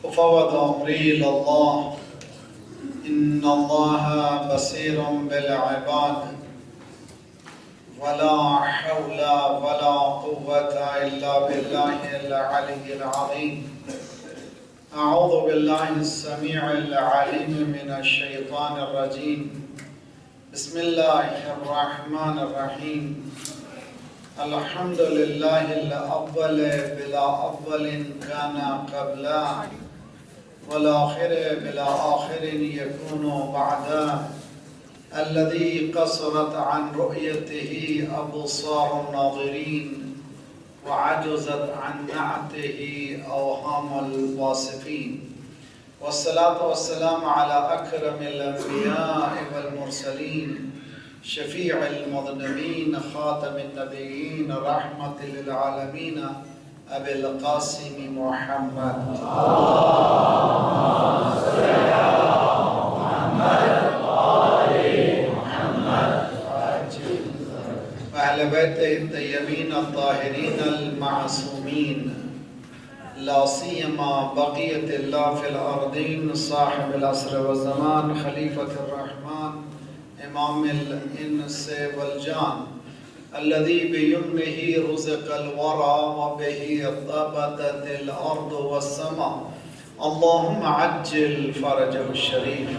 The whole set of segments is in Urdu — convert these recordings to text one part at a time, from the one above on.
وفوض أمري إلى الله إن الله بصير بالعباد ولا حول ولا قوة إلا بالله العلي العظيم. أعوذ بالله السميع العليم من الشيطان الرجيم. بسم الله الرحمن الرحيم. الحمد لله الأول بلا أول كان قبله والآخر بلا آخر يكون بعده الذي قصرت عن رؤيته أبصار الناظرين وعجزت عن نعته أوهام الواصفين، والصلاة والسلام على أكرم الأنبياء والمرسلين شفيع المذنبين خاتم النبيين رحمة للعالمين أبي القاسم محمد. وأهل بيته الطيبين الطاهرين المعصومين، لا سيما بقية الله في الأرضين صاحب العصر والزمان خليفة الرحمن إمام الإنس والجان الذي بيمنه رزق الورى وبه طابت الأرض والسماء. اللهم عجل فرجه الشريف.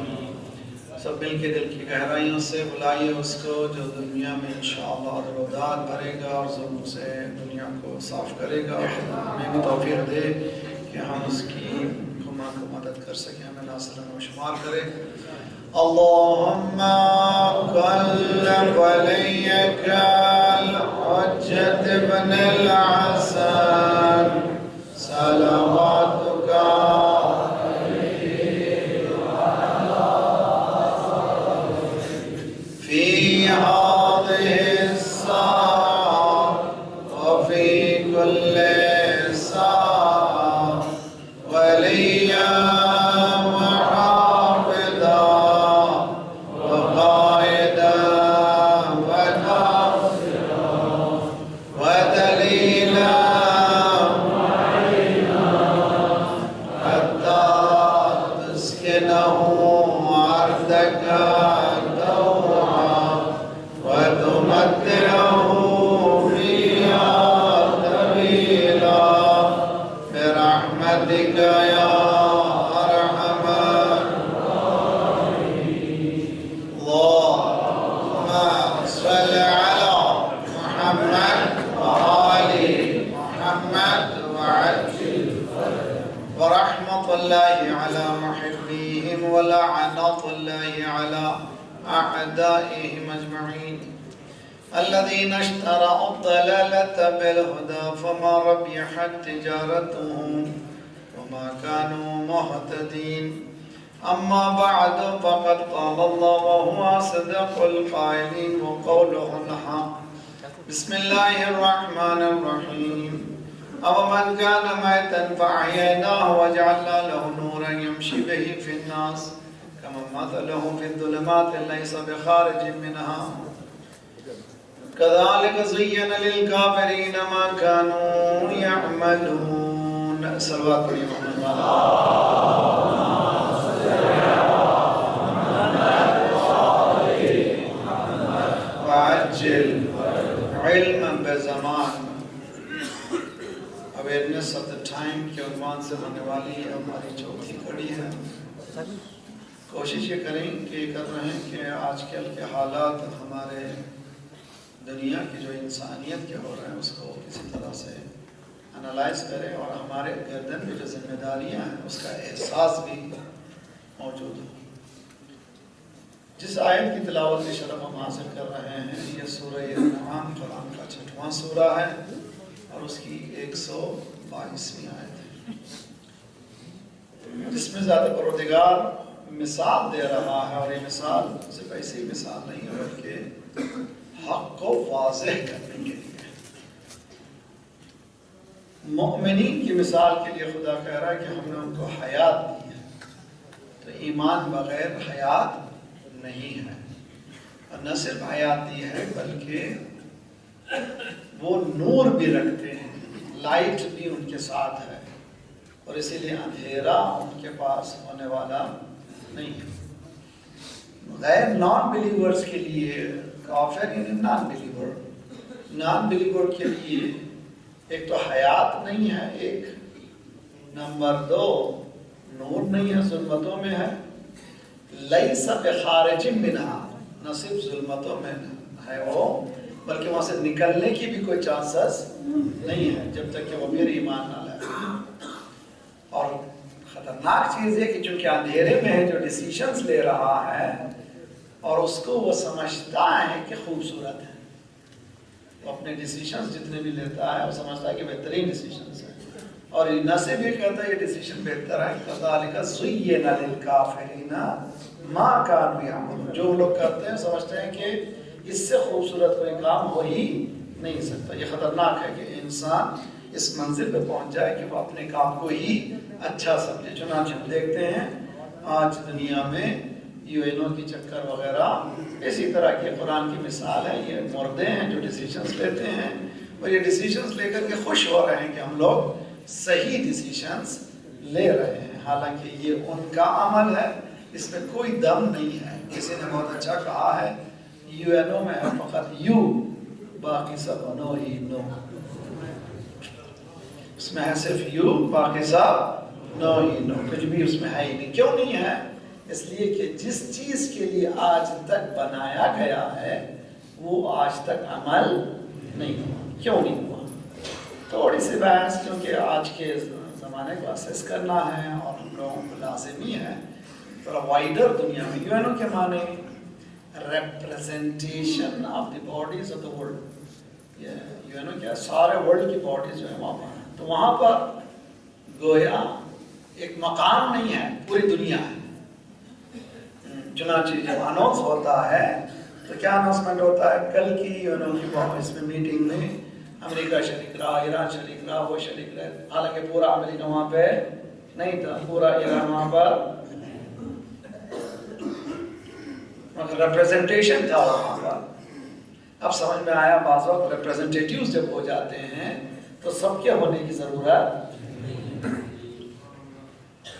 سب مل کے دل کی گہرائیوں سے بلائیے اس کو جو دنیا میں انشاءاللہ عدل بھرے گا اور ظلم سے دنیا کو صاف کرے گا. ہمیں بھی توفیق دے کہ ہم اس کی مدد کر سکیں، ہمیں ناصرین و شمار کرے. اللهم كل وليك الحجة بن الحسن صلواتك في هذه الساعة وفي كل ساعة وليا أعدائهم أجمعين الذين اشتروا الضلالة بالهدى فما ربحت تجارتهم وما كانوا مهتدين. أما بعد فقد قال الله وهو أصدق القائلين وقوله الحق. بسم الله الرحمن الرحيم. أومن كان ميتا فأحييناه وجعلنا له نورا يمشي به في الناس مثله في الظلمات ليس بخارج منها كذلك زين للكافرين ما كانوا يعملون. صلوات محمد وعجل علما بزمان. awareness of the time کے عنوان سے ہونے والی ہماری چوتھی کڑی ہے. کوشش یہ کریں کہ کر رہے ہیں کہ آج کل کے حالات ہمارے دنیا کی جو انسانیت کے ہو رہے ہیں اس کو کسی طرح سے انالائز کریں اور ہمارے گردن میں جو ذمہ داریاں ہیں اس کا احساس بھی موجود ہو. جس آیت کی تلاوت کی شرف ہم حاصل کر رہے ہیں یہ سورہ انعام قرآن کا 6واں سورہ ہے اور اس کی 122ویں آیت ہے، جس میں ذات پروردگار مثال دے رہا ہے. اور یہ مثال صرف ایسی مثال نہیں ہے بلکہ حق کو واضح کرنے کے لیے. مؤمنین کی مثال کے لیے خدا کہہ رہا ہے کہ ہم نے ان کو حیات دی ہے، تو ایمان بغیر حیات نہیں ہے. اور نہ صرف حیات دی ہے بلکہ وہ نور بھی رکھتے ہیں، لائٹ بھی ان کے ساتھ ہے. اور اسی لیے اندھیرا ان کے پاس ہونے والا نہیں ہے۔ غیر نان بلیورز کے لیے کافر یعنی نان بلیور کے لیے ایک تو حیات نہیں ہے، ایک نمبر 2 نور نہیں ہے، ظلمتوں میں ہے، لیس بخارج منہا، نہ صرف ظلمتوں میں ہے وہ، بلکہ وہاں سے نکلنے کی بھی کوئی چانسز نہیں ہے جب تک کہ وہ میرے ایمان نہ لائے۔ اور خطرناک چیز ہے کہ چونکہ اندھیرے میں ہے جو ڈیسیشنز لے رہا ہے اور اس کو وہ سمجھتا ہے کہ خوبصورت ہے، وہ اپنے ڈیسیشنز جتنے بھی لیتا ہے وہ سمجھتا ہے کہ بہترین ڈیسیشنز ہیں، اور نہ سے بھی کہتا ہے یہ ڈیسیشن بہتر ہے۔ کذالک زین للکافرین ما کانوا یعملون، جو لوگ کرتے ہیں سمجھتے ہیں کہ اس سے خوبصورت کوئی کام ہو ہی نہیں سکتا۔ یہ خطرناک ہے کہ انسان اس منزل پہ پہنچ جائے کہ وہ اپنے کام کو ہی اچھا سمجھے۔ چنانچہ ہم دیکھتے ہیں آج دنیا میں UN کی چکر وغیرہ اسی طرح کی قرآن کی مثال ہے، یہ مردے ہیں جو ڈیسیشنز لیتے ہیں اور یہ ڈیسیشنز لے کر کے خوش ہو رہے ہیں کہ ہم لوگ صحیح ڈیسیشنز لے رہے ہیں، حالانکہ یہ ان کا عمل ہے، اس میں کوئی دم نہیں ہے۔ کسی نے بہت اچھا کہا ہے UNO میں ہے فقط یو، باقی سب نو ہی نو، اس میں ہے صرف یو، باقی سب نو ہی نو، کچھ بھی اس میں ہے ہی نہیں۔ کیوں نہیں ہے؟ اس لیے کہ جس چیز کے لیے آج تک بنایا گیا ہے وہ آج تک عمل نہیں ہوا۔ کیوں نہیں ہوا؟ تھوڑی سی بحث، کیونکہ آج کے زمانے کو اسیس کرنا ہے اور ہم لوگوں کو لازمی ہے تھوڑا وائڈر دنیا میں۔ UN کے معنی representation of the bodies of the world, یہ UN کیا سارے ورلڈ کی باڈیز جو ہے وہاں پر، تو وہاں پر گویا ایک مقام نہیں ہے، پوری دنیا ہے۔ چنانچہ جب اناؤنس ہوتا ہے تو کیا اناؤنسمنٹ ہوتا ہے؟ کل کی UN کی اس میں میٹنگ میں امریکہ شریک رہا، ایران شریک رہا، وہ شریک رہے، حالانکہ پورا امریکہ وہاں پہ نہیں تھا، پورا ایران وہاں پر ریپریزنٹیشن تھا وہاں پر۔ اب سمجھ میں آیا بعض وقت ریپریزنٹیٹیوز جب ہو جاتے ہیں تو سب کے ہونے کی ضرورت۔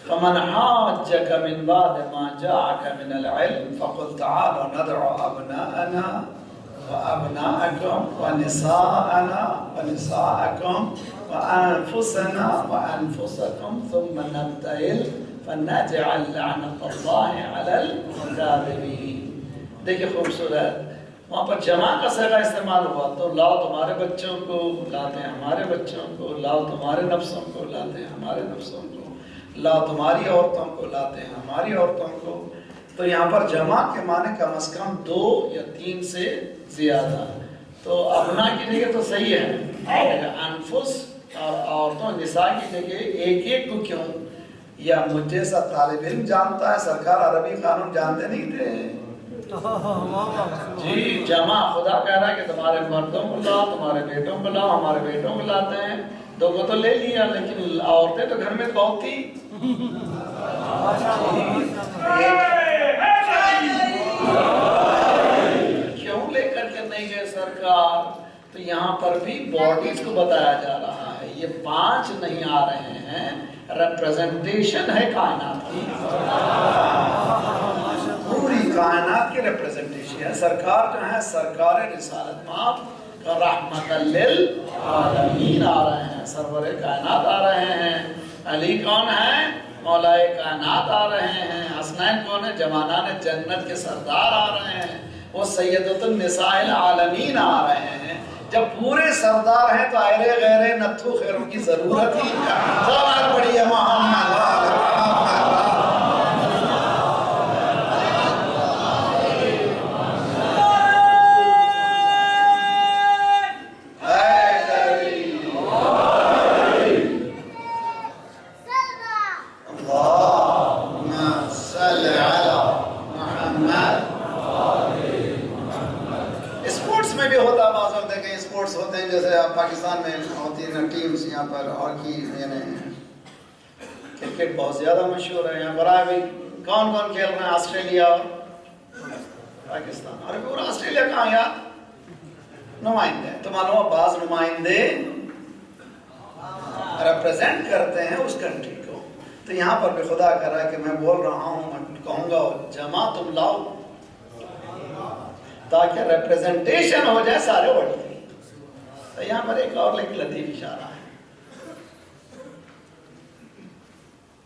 فمن حاجك من بعد ما جاءك من العلم فقل تعالوا ندعو أبناءنا وأبناءكم ونساءنا ونساءكم وأنفسنا وأنفسكم ثم نبتهل فنجعل لعنة الله على الكاذبين۔ دیکھیں خوبصورت، وہاں پر جمع کا صیغہ استعمال ہوا، تو لاؤ تمہارے بچوں کو لاتے ہیں ہمارے بچوں کو، لاؤ تمہارے نفسوں کو لاتے ہیں ہمارے نفسوں کو، لاؤ تمہاری عورتوں کو لاتے ہیں ہماری عورتوں کو۔ تو یہاں پر جمع کے معنی کم از کم 2 یا 3 سے زیادہ، تو اپنا کی جگہ تو صحیح ہے، انفس اور عورتوں نساء کی جگہ ایک ایک کو کیوں؟ یا مجھے سا طالب علم جانتا ہے، سرکار عربی قانون جانتے نہیں تھے جی؟ جمع خدا کہہ رہا ہے کہ تمہارے مردوں کو لاؤ، تمہارے بیٹوں کو لاؤ، ہمارے بیٹوں کو لاتے ہیں، 2 کو تو لے لیا، لیکن عورتیں تو گھر میں بہت تھی۔ کیوں لے کر کے نہیں گئے سرکار؟ تو یہاں پر بھی باڈیز کو بتایا جا رہا ہے، یہ 5 نہیں آ رہے ہیں، ریپریزنٹیشن ہے کائنات کی، پوری کائنات کی ریپریزنٹیشن ہے۔ سرکار جو ہے سرکار رسالت مآب رحمت للعالمین آ رہے ہیں، سرور کائنات آ رہے ہیں، علی کون ہے؟ مولائے کائنات آ رہے ہیں، حسنین کون ہے؟ جوانان جنت کے سردار آ رہے ہیں، وہ سیدۃ النساء العالمین آ رہے ہیں۔ جب پورے سردار ہیں تو ایرے غیرے نتھو خیروں کی ضرورت ہی سوال پڑی ہے محمد پاکستان میں ہوتی ہیں ٹیمز یہاں پر، اور کی یعنی کرکٹ بہت زیادہ مشہور ہے یہاں پر۔ ابھی کون کون کھیل رہے ہیں؟ آسٹریلیا اور پاکستان، اور پورا آسٹریلیا کہاں یار نمائندے، تو معلوم بعض نمائندے ریپرزینٹ کرتے ہیں اس کنٹری کو. تو یہاں پر بھی خدا کر رہا ہے کہ میں بول رہا ہوں، میں کہوں گا جمع تم لاؤ تاکہ ریپرزنٹیشن ہو جائے سارے ورلڈ کی. تو یہاں پر ایک اور لطیف اشارہ ہے،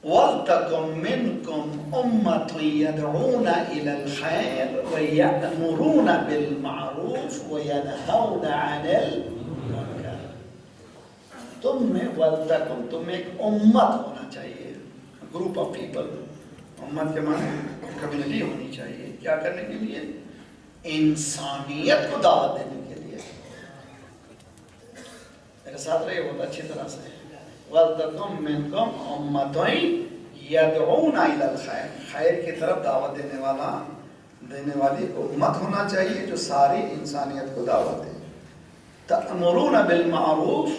وَلْتَكُمْ مِنْكُمْ أُمَّةٌ يَدْعُونَ إِلَى الْخَيْرِ وَيَأْمُرُونَ بِالْمَعْرُوفِ وَيَنْهَوْنَ عَنِ الْمُنْكَرِ. تم میں وَلْتَكُمْ، تم میں ایک امت ہونا چاہیے، گروپ آف پیپل. امت کے معنی کمیونٹی ہونی چاہیے. کیا کرنے کے لیے؟ انسانیت کو دعوت دینے کے لیے. میرے ساتھ رہیے بہت اچھی طرح سے. وَلْتَكُمْ مِنْكُمْ أُمَّةٌ يَدْعُونَ إِلَى الْخَيْرِ، خیر کی طرف دعوت دینے والی امت ہونا چاہیے جو ساری انسانیت کو دعوت دے. تَأْمُرُونَ بِالْمَعْرُوفِ،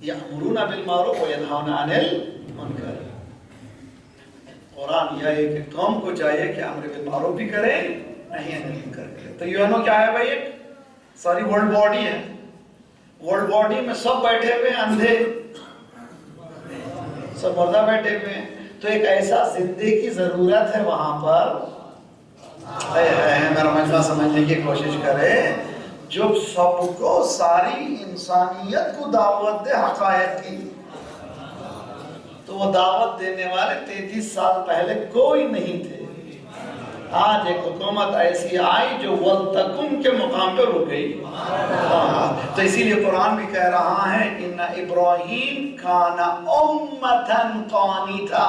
يَأْمُرُونَ بِالْمَعْرُوفِ وَيَنْهَوْنَ عَنِ الْمُنْكَرِ. قرآن یہ ہے کہ قوم کو چاہیے کہ امر بالمعروف بھی کرے، نہیں انل منکر کرے. تو یو این او کیا ہے بھائی؟ ایک ساری ورلڈ باڈی ہے. ورلڈ باڈی میں سب بیٹھے ہوئے ہیں، اندھے سب مردہ بیٹھے ہوئے ہیں. تو ایک ایسا زندے کی ضرورت ہے وہاں پر، میرا مجمع سمجھنے کی کوشش کرے، جو سب کو، ساری انسانیت کو دعوت دے حقائق کی. تو وہ دعوت دینے والے 33 سال پہلے کوئی نہیں تھے. آج ایک حکومت ایسی آئی جو وَلْتَكُمْ کے مقام پہ رک گئی. تو اسی لیے قرآن بھی کہہ رہا ہے اِنَّ إِبْرَاهِيمَ كَانَ أُمَّةً قَانِتًا.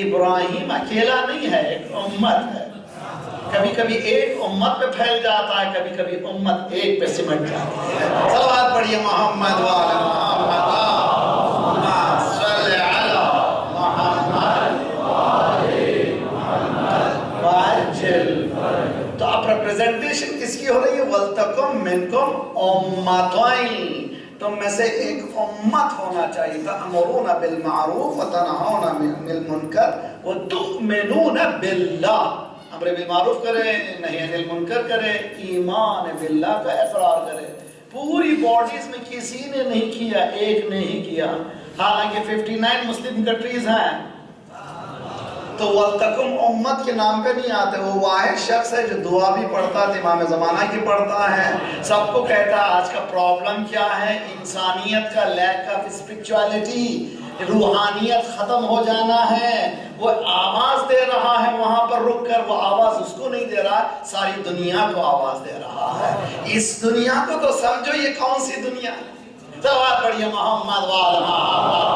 ابراہیم اکیلا نہیں ہے، ایک امت ہے. کبھی کبھی ایک امت پہ پھیل جاتا ہے، کبھی کبھی امت ایک پہ سمٹ جاتی ہے. صلوات پڑھیے محمد وعلی محمد. تو اب ریپرزنٹیشن کس کی ہو رہی ہے؟ وَلْتَكُمْ مِنْكُمْ أُمَّةٌ، تم میں سے ایک امت ہونا چاہیے. تَأْمُرُونَ بِالْمَعْرُوفِ وَتَنْهَوْنَ عَنِ الْمُنْكَرِ وَتُؤْمِنُونَ بِاللَّهِ. امر بالمعروف کرے، نہی عن المنکر کرے، ایمان باللہ کا اقرار کرے. پوری باڈیز میں کسی نے نہیں کیا، ایک نے ہی کیا. حالانکہ 59 مسلم کنٹریز ہیں. تو وَلْتَكُمْ امت کے نام پہ نہیں آتے. وہ واحد شخص ہے جو دعا بھی پڑھتا ہے، امام زمانہ کی پڑھتا ہے، سب کو کہتا ہے آج کا پرابلم کیا ہے؟ انسانیت کا لیک آف اسپرچولیٹی، روحانیت ختم ہو جانا ہے. وہ آواز دے رہا ہے وہاں پر رک کر. وہ آواز اس کو نہیں دے رہا، ساری دنیا کو آواز دے رہا ہے. اس دنیا کو تو سمجھو یہ کون سی دنیا. صلوات پڑھیے محمد وعلی محمد.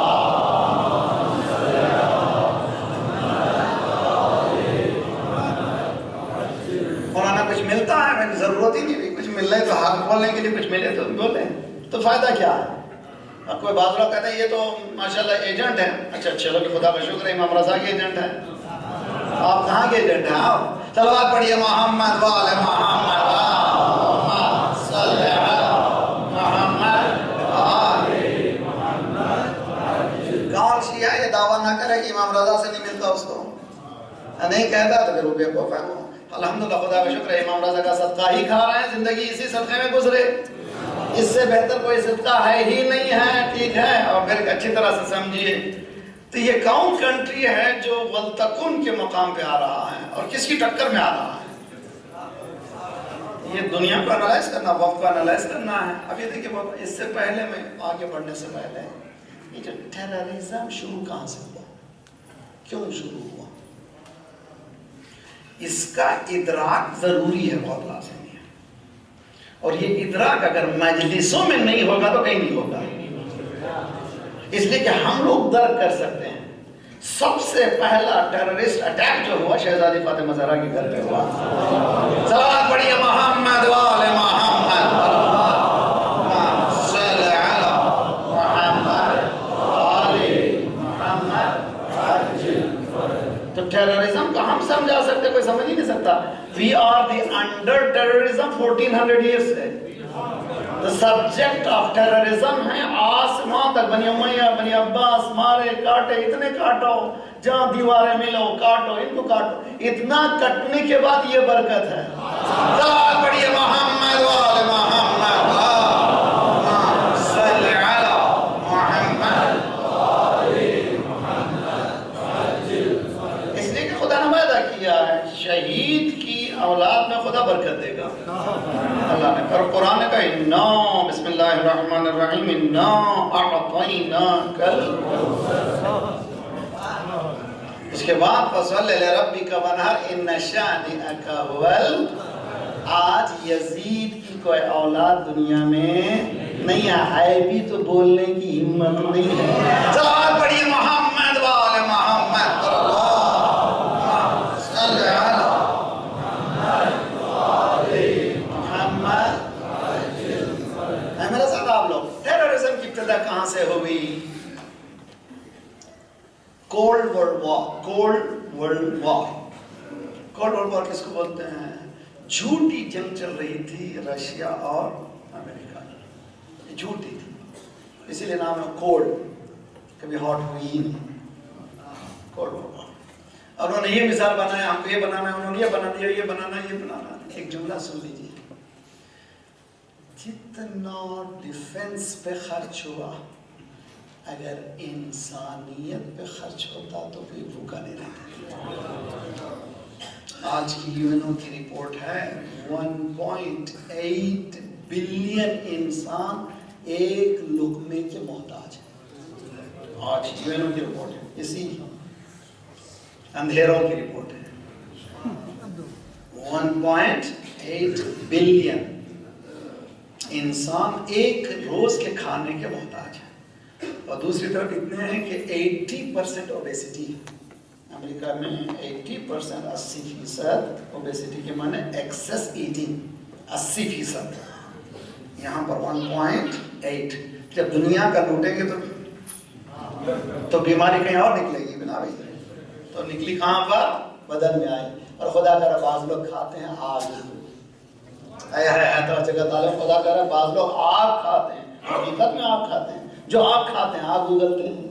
مولانا کچھ ملتا ہے، میں ضرورت ہی نہیں بھی کچھ مل رہے تو حق بولنے کے لیے کچھ ملے تو بولیں، تو فائدہ کیا ہے؟ اب کوئی بعض لوگ کہتے ہیں یہ تو ماشاءاللہ ایجنٹ ہے. اچھا چلو کہ خدا کا شکر ہے امام رضا کے ایجنٹ ہے. آپ کہاں کے ایجنٹ ہیں؟ آپ صلوات پڑھیے محمد وعلی محمد. صلی علی محمد وعلی محمد. کون شیعہ یہ دعویٰ نہ کرے کہ امام رضا سے نہیں ملتا، اس کو نہیں کہتا تو پھر وہ بیوقوف ہے. الحمدللہ خدا کا شکر ہے امام رضا کا صدقہ ہی کھا رہے ہیں، زندگی اسی صدقے میں گزرے. اس سے بہتر کوئی صدقہ ہے ہی نہیں ہے. ٹھیک ہے، اور پھر اچھی طرح سے سمجھیے. تو یہ کون کنٹری ہے جو وَلْتَكُمْ کے مقام پہ آ رہا ہے اور کس کی ٹکر میں آ رہا ہے؟ یہ دنیا کو انالائز کرنا، وقت کو انالائز کرنا ہے. اب یہ دیکھیں بہت، اس سے پہلے میں آگے بڑھنے سے پہلے یہ جو ٹیررزم شروع کہاں سے ہوا، کیوں شروع ہوا، اس کا ادراک ضروری ہے، بہت لازمی ہے. اور یہ ادراک اگر مجلسوں میں نہیں ہوگا تو کہیں نہیں ہوگا. اس لیے کہ ہم لوگ درک کر سکتے ہیں. سب سے پہلا ٹیررسٹ اٹیک جو ہوا شہزادی فاطمہ زہرا کے گھر پہ ہوا. صلوات پڑھیے محمد وعلی محمد. صلی علی محمد وعلی محمد. تو ٹیررزم کو ہم سمجھا سکتے، کوئی سمجھ ہی نہیں سکتا. We are the under terrorism 1400 years سے. The subject of terrorism ہے آسمان تک. بنی امیہ، بنی عباس مارے، کاٹے، اتنے کاٹو جہاں دیواریں ملو، کاٹو ان کو کاٹو. اتنا کٹنے کے بعد یہ برکت ہے. صلوات پڑھیے محمد وعلی محمد. صلی علی اللہ نے، اور قرآن نے کہا اِنَّا بسم اللہ الرحمن الرحیم اِنَّا أَعْطَيْنَاكَ الْكَوْثَرَ۔ اس کے بعد فَصَلِّ لِرَبِّكَ وَانْحَرْ إِنَّ شَانِئَكَ هُوَ الْأَبْتَرُ۔ آج یزید کی کوئی اولاد دنیا میں نہیں ہے بھی تو بولنے کی ہمت نہیں ہے۔ صلوات پڑھیے محمد وآل محمد صلی اللہ محمد۔ میرے ساتھ آپ لوگ، ٹیررزم کی ابتدا کہاں سے ہوئی؟ Cold world war. Cold world war, cold world war کس کو بولتے ہیں؟ جھوٹی جنگ چل رہی تھی رشیا اور امریکہ کی، جھوٹی تھی، اسی لیے نام ہے کولڈ، کبھی ہاٹ ہوئی ہی نہیں، کولڈ وار۔ اور انہوں نے یہ مثال بنایا، ہم کو یہ بنانا ہے، انہوں نے یہ بنا دیا، یہ بنانا ہے، یہ بنانا ہے۔ ایک جملہ سن لیجیے، جتنا ڈیفنس پہ خرچ ہوا اگر انسانیت پہ خرچ ہوتا تو کوئی بھوکا نہیں رہتا۔ آج کی یو این او کی رپورٹ ہے 1.8 بلین انسان ایک لقمے کے محتاج ہے۔ آج یو این او کی رپورٹ ہے، اسی اندھیروں کی رپورٹ ہے۔ 1.8 بلین انسان ایک روز کے کھانے کے محتاج ہے، اور دوسری طرف اتنے ہیں کہ 80% اوبیسٹی ہے۔ امریکہ میں 80%، 80% اوبیسٹی کے معنی ایکسس ایٹنگ، 80%۔ یہاں پر 1.8۔ جب دنیا کا لوٹیں گے تو بیماری کہیں اور نکلے گی بنا بھائی، تو نکلی کہاں پر؟ بدن میں آئی۔ اور خدا کرے بعض لوگ کھاتے ہیں آگ، تو جگہ تعلیم خدا کرے بعض لوگ آگ کھاتے ہیں، حقیقت میں آگ کھاتے ہیں، جو آگ کھاتے ہیں آگ اگلتے ہیں۔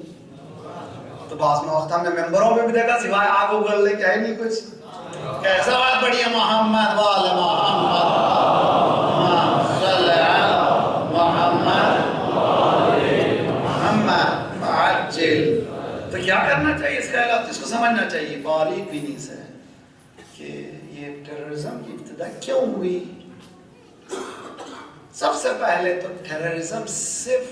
تو بعض میں وقت ہم نے ممبروں میں بھی دیکھا سوائے آگ اگلنے کیا ہی نہیں کچھ۔ کیسا بات بڑی ہے محمد وآل محمد صلی اللہ محمد محمد عجل۔ تو کیا کرنا چاہیے اس کا علاج؟ اس کو سمجھنا چاہیے باریک بینی سے کہ یہ ٹیررزم کی ابتدا کیوں ہوئی۔ سب سے پہلے تو ٹیررزم صرف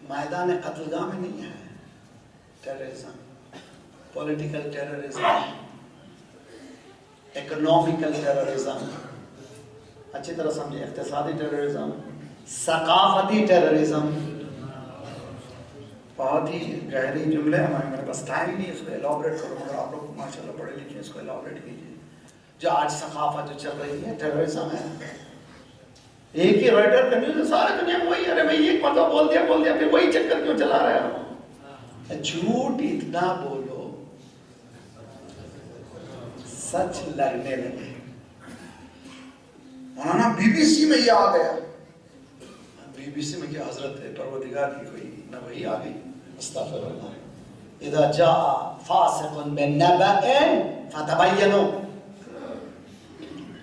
میدان قتل گاہ میں نہیں ہے۔ ٹیررزم پولیٹیکل ٹیررزم، اکنومیکل ٹیررزم، اچھی طرح سمجھے، اقتصادی ٹیررزم، ثقافتی ٹیررزم، بہت ہی گہری جملے ہیں، میرے پاس ٹائم نہیں اس کو ایلابریٹ کروں، مگر آپ لوگ ماشاءاللہ پڑھے لکھے اس کو ایلابریٹ کیجیے۔ جو آج ثقافت جو چل رہی ہے ٹیررزم ہے۔ ایک ہی رائٹر کا نیوز سارے دنیا میں وہی، ارے بھائی ایک مرتبہ بول دیا پھر وہی چکر کیوں چلا رہے ہو؟ جھوٹ اتنا بولو سچ لگنے لگے۔ مولانا بی بی سی میں یہ آ گیا، بی بی سی میں کیا حضرت پروردگار کی کوئی نہ وہی آ گئی، استغفر اللہ۔ اذا جاء فاسق بنبأ فتبینوا،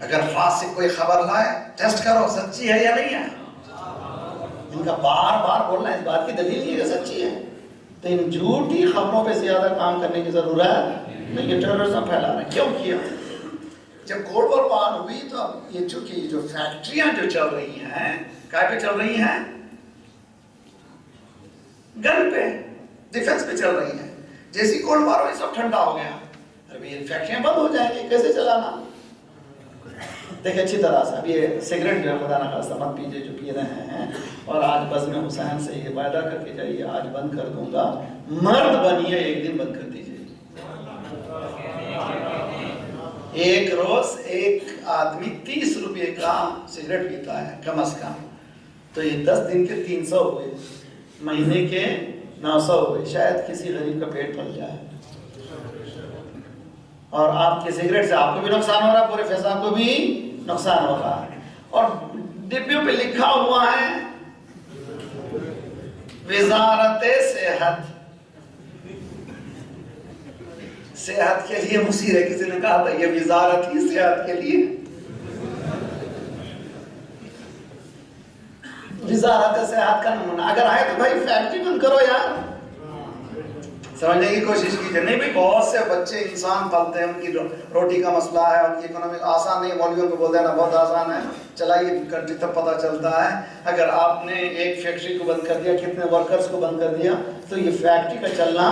اگر فاسق کوئی خبر لائے ٹیسٹ کرو سچی ہے یا نہیں ہے۔ ان کا بار بار بولنا اس بات کی دلیل یہ کہ سچی ہے، تو ان جھوٹی خبروں پہ زیادہ کام کرنے کی ضرورت نہیں۔ یہ ٹیررزم پھیلا رہے ہیں، کیوں کیا؟ جب کولڈ وار ہوئی تو یہ چونکہ جو فیکٹریاں جو چل رہی ہیں کہاں پہ چل رہی ہیں؟ گن پہ، ڈیفنس پہ چل رہی ہیں۔ جیسی کولڈ وار ہوئی سب ٹھنڈا ہو گیا، ابھی یہ فیکٹریاں بند ہو جائیں گی، کیسے چلانا؟ دیکھیں اچھی طرح سے، اب یہ سگریٹ جو ہے خدا نہ خواستہ مت پیجیے جو پی رہے ہیں، اور آج بزم حسین سے یہ وعدہ کر کے جائیے آج بند کر دوں گا، مرد بنیے ایک دن بند کر دیجیے۔ ایک روز ایک آدمی 30 روپے کا سگریٹ پیتا ہے کم از کم، تو یہ 10 دن کے 300 ہوئے، مہینے کے 900 ہوئے، شاید کسی غریب کا پیٹ پل جائے۔ اور آپ کے سگریٹ سے آپ کو بھی نقصان ہو رہا ہے، پورے فضا کو بھی نقصان ہو رہا ہے۔ اور ڈبیوں پہ لکھا ہوا ہے وزارت صحت، صحت کے لیے مصیر ہے، کسی نے کہا تھا یہ وزارت ہی صحت کے لیے، وزارت صحت کا نمونہ۔ اگر آئے تو بھائی فیکٹری بند کرو یار، سمجھنے کی کوشش کیجیے. نہیں بھائی بہت سے بچے انسان پالتے ہیں, ان کی روٹی کا مسئلہ ہے, ان کی اکنامک آسان نہیں. مولویوں کو بولتے ہیں نا بہت آسان ہے, چلائیے کنٹری تب پتہ چلتا ہے. اگر آپ نے ایک فیکٹری کو بند کر دیا, کتنے ورکرز کو بند کر دیا, تو یہ فیکٹری کا چلنا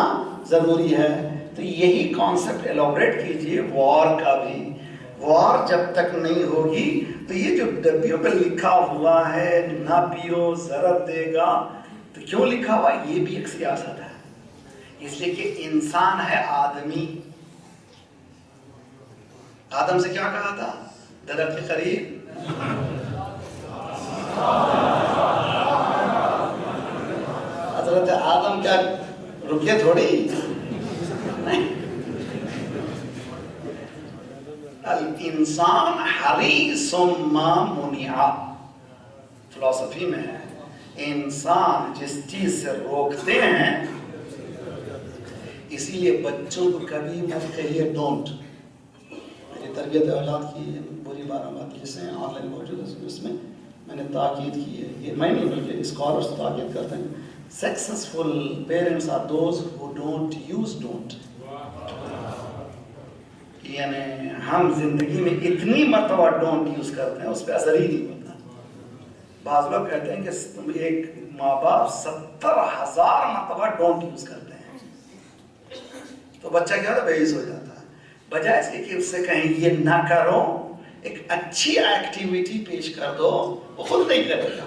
ضروری ہے. تو یہی کانسیپٹ ایلابریٹ کیجیے وار کا بھی. وار جب تک نہیں ہوگی تو یہ جو ڈبیوں پہ لکھا ہوا ہے نہ پیو ضرر دے گا, تو کیوں لکھا ہوا؟ یہ بھی ایک سیاست ہے. اس لیے کہ انسان ہے آدمی. آدم سے کیا کہا تھا؟ درخت کے قریب حضرت آدم کیا رکے تھوڑی نہیں. الانسان حریص ما منع, فلسفی میں ہے انسان جس چیز سے روکتے ہیں. اسی لیے بچوں کو کبھی مت کہیے ڈونٹ. میری تربیت اولاد کی بری بات جس سے آن لائن موجود ہے, اس میں نے تاکید کی ہے, یہ میں نہیں بلکہ اسکالرس تاکید کرتے ہیں, successful parents are those who don't use don't. یعنی ہم زندگی میں اتنی مرتبہ ڈونٹ یوز کرتے ہیں اس پہ اثر ہی نہیں ہوتا. بعض لوگ کہتے ہیں کہ تم ایک ماں باپ 70,000 مرتبہ ڈونٹ یوز کرتے ہیں, تو بچہ کیا ہوتا ہے؟ بے حس ہو جاتا ہے. بجائے اس کے کہ اس سے کہیں یہ نہ کرو, ایک اچھی ایکٹیویٹی پیش کر دو, وہ خود نہیں کرے گا.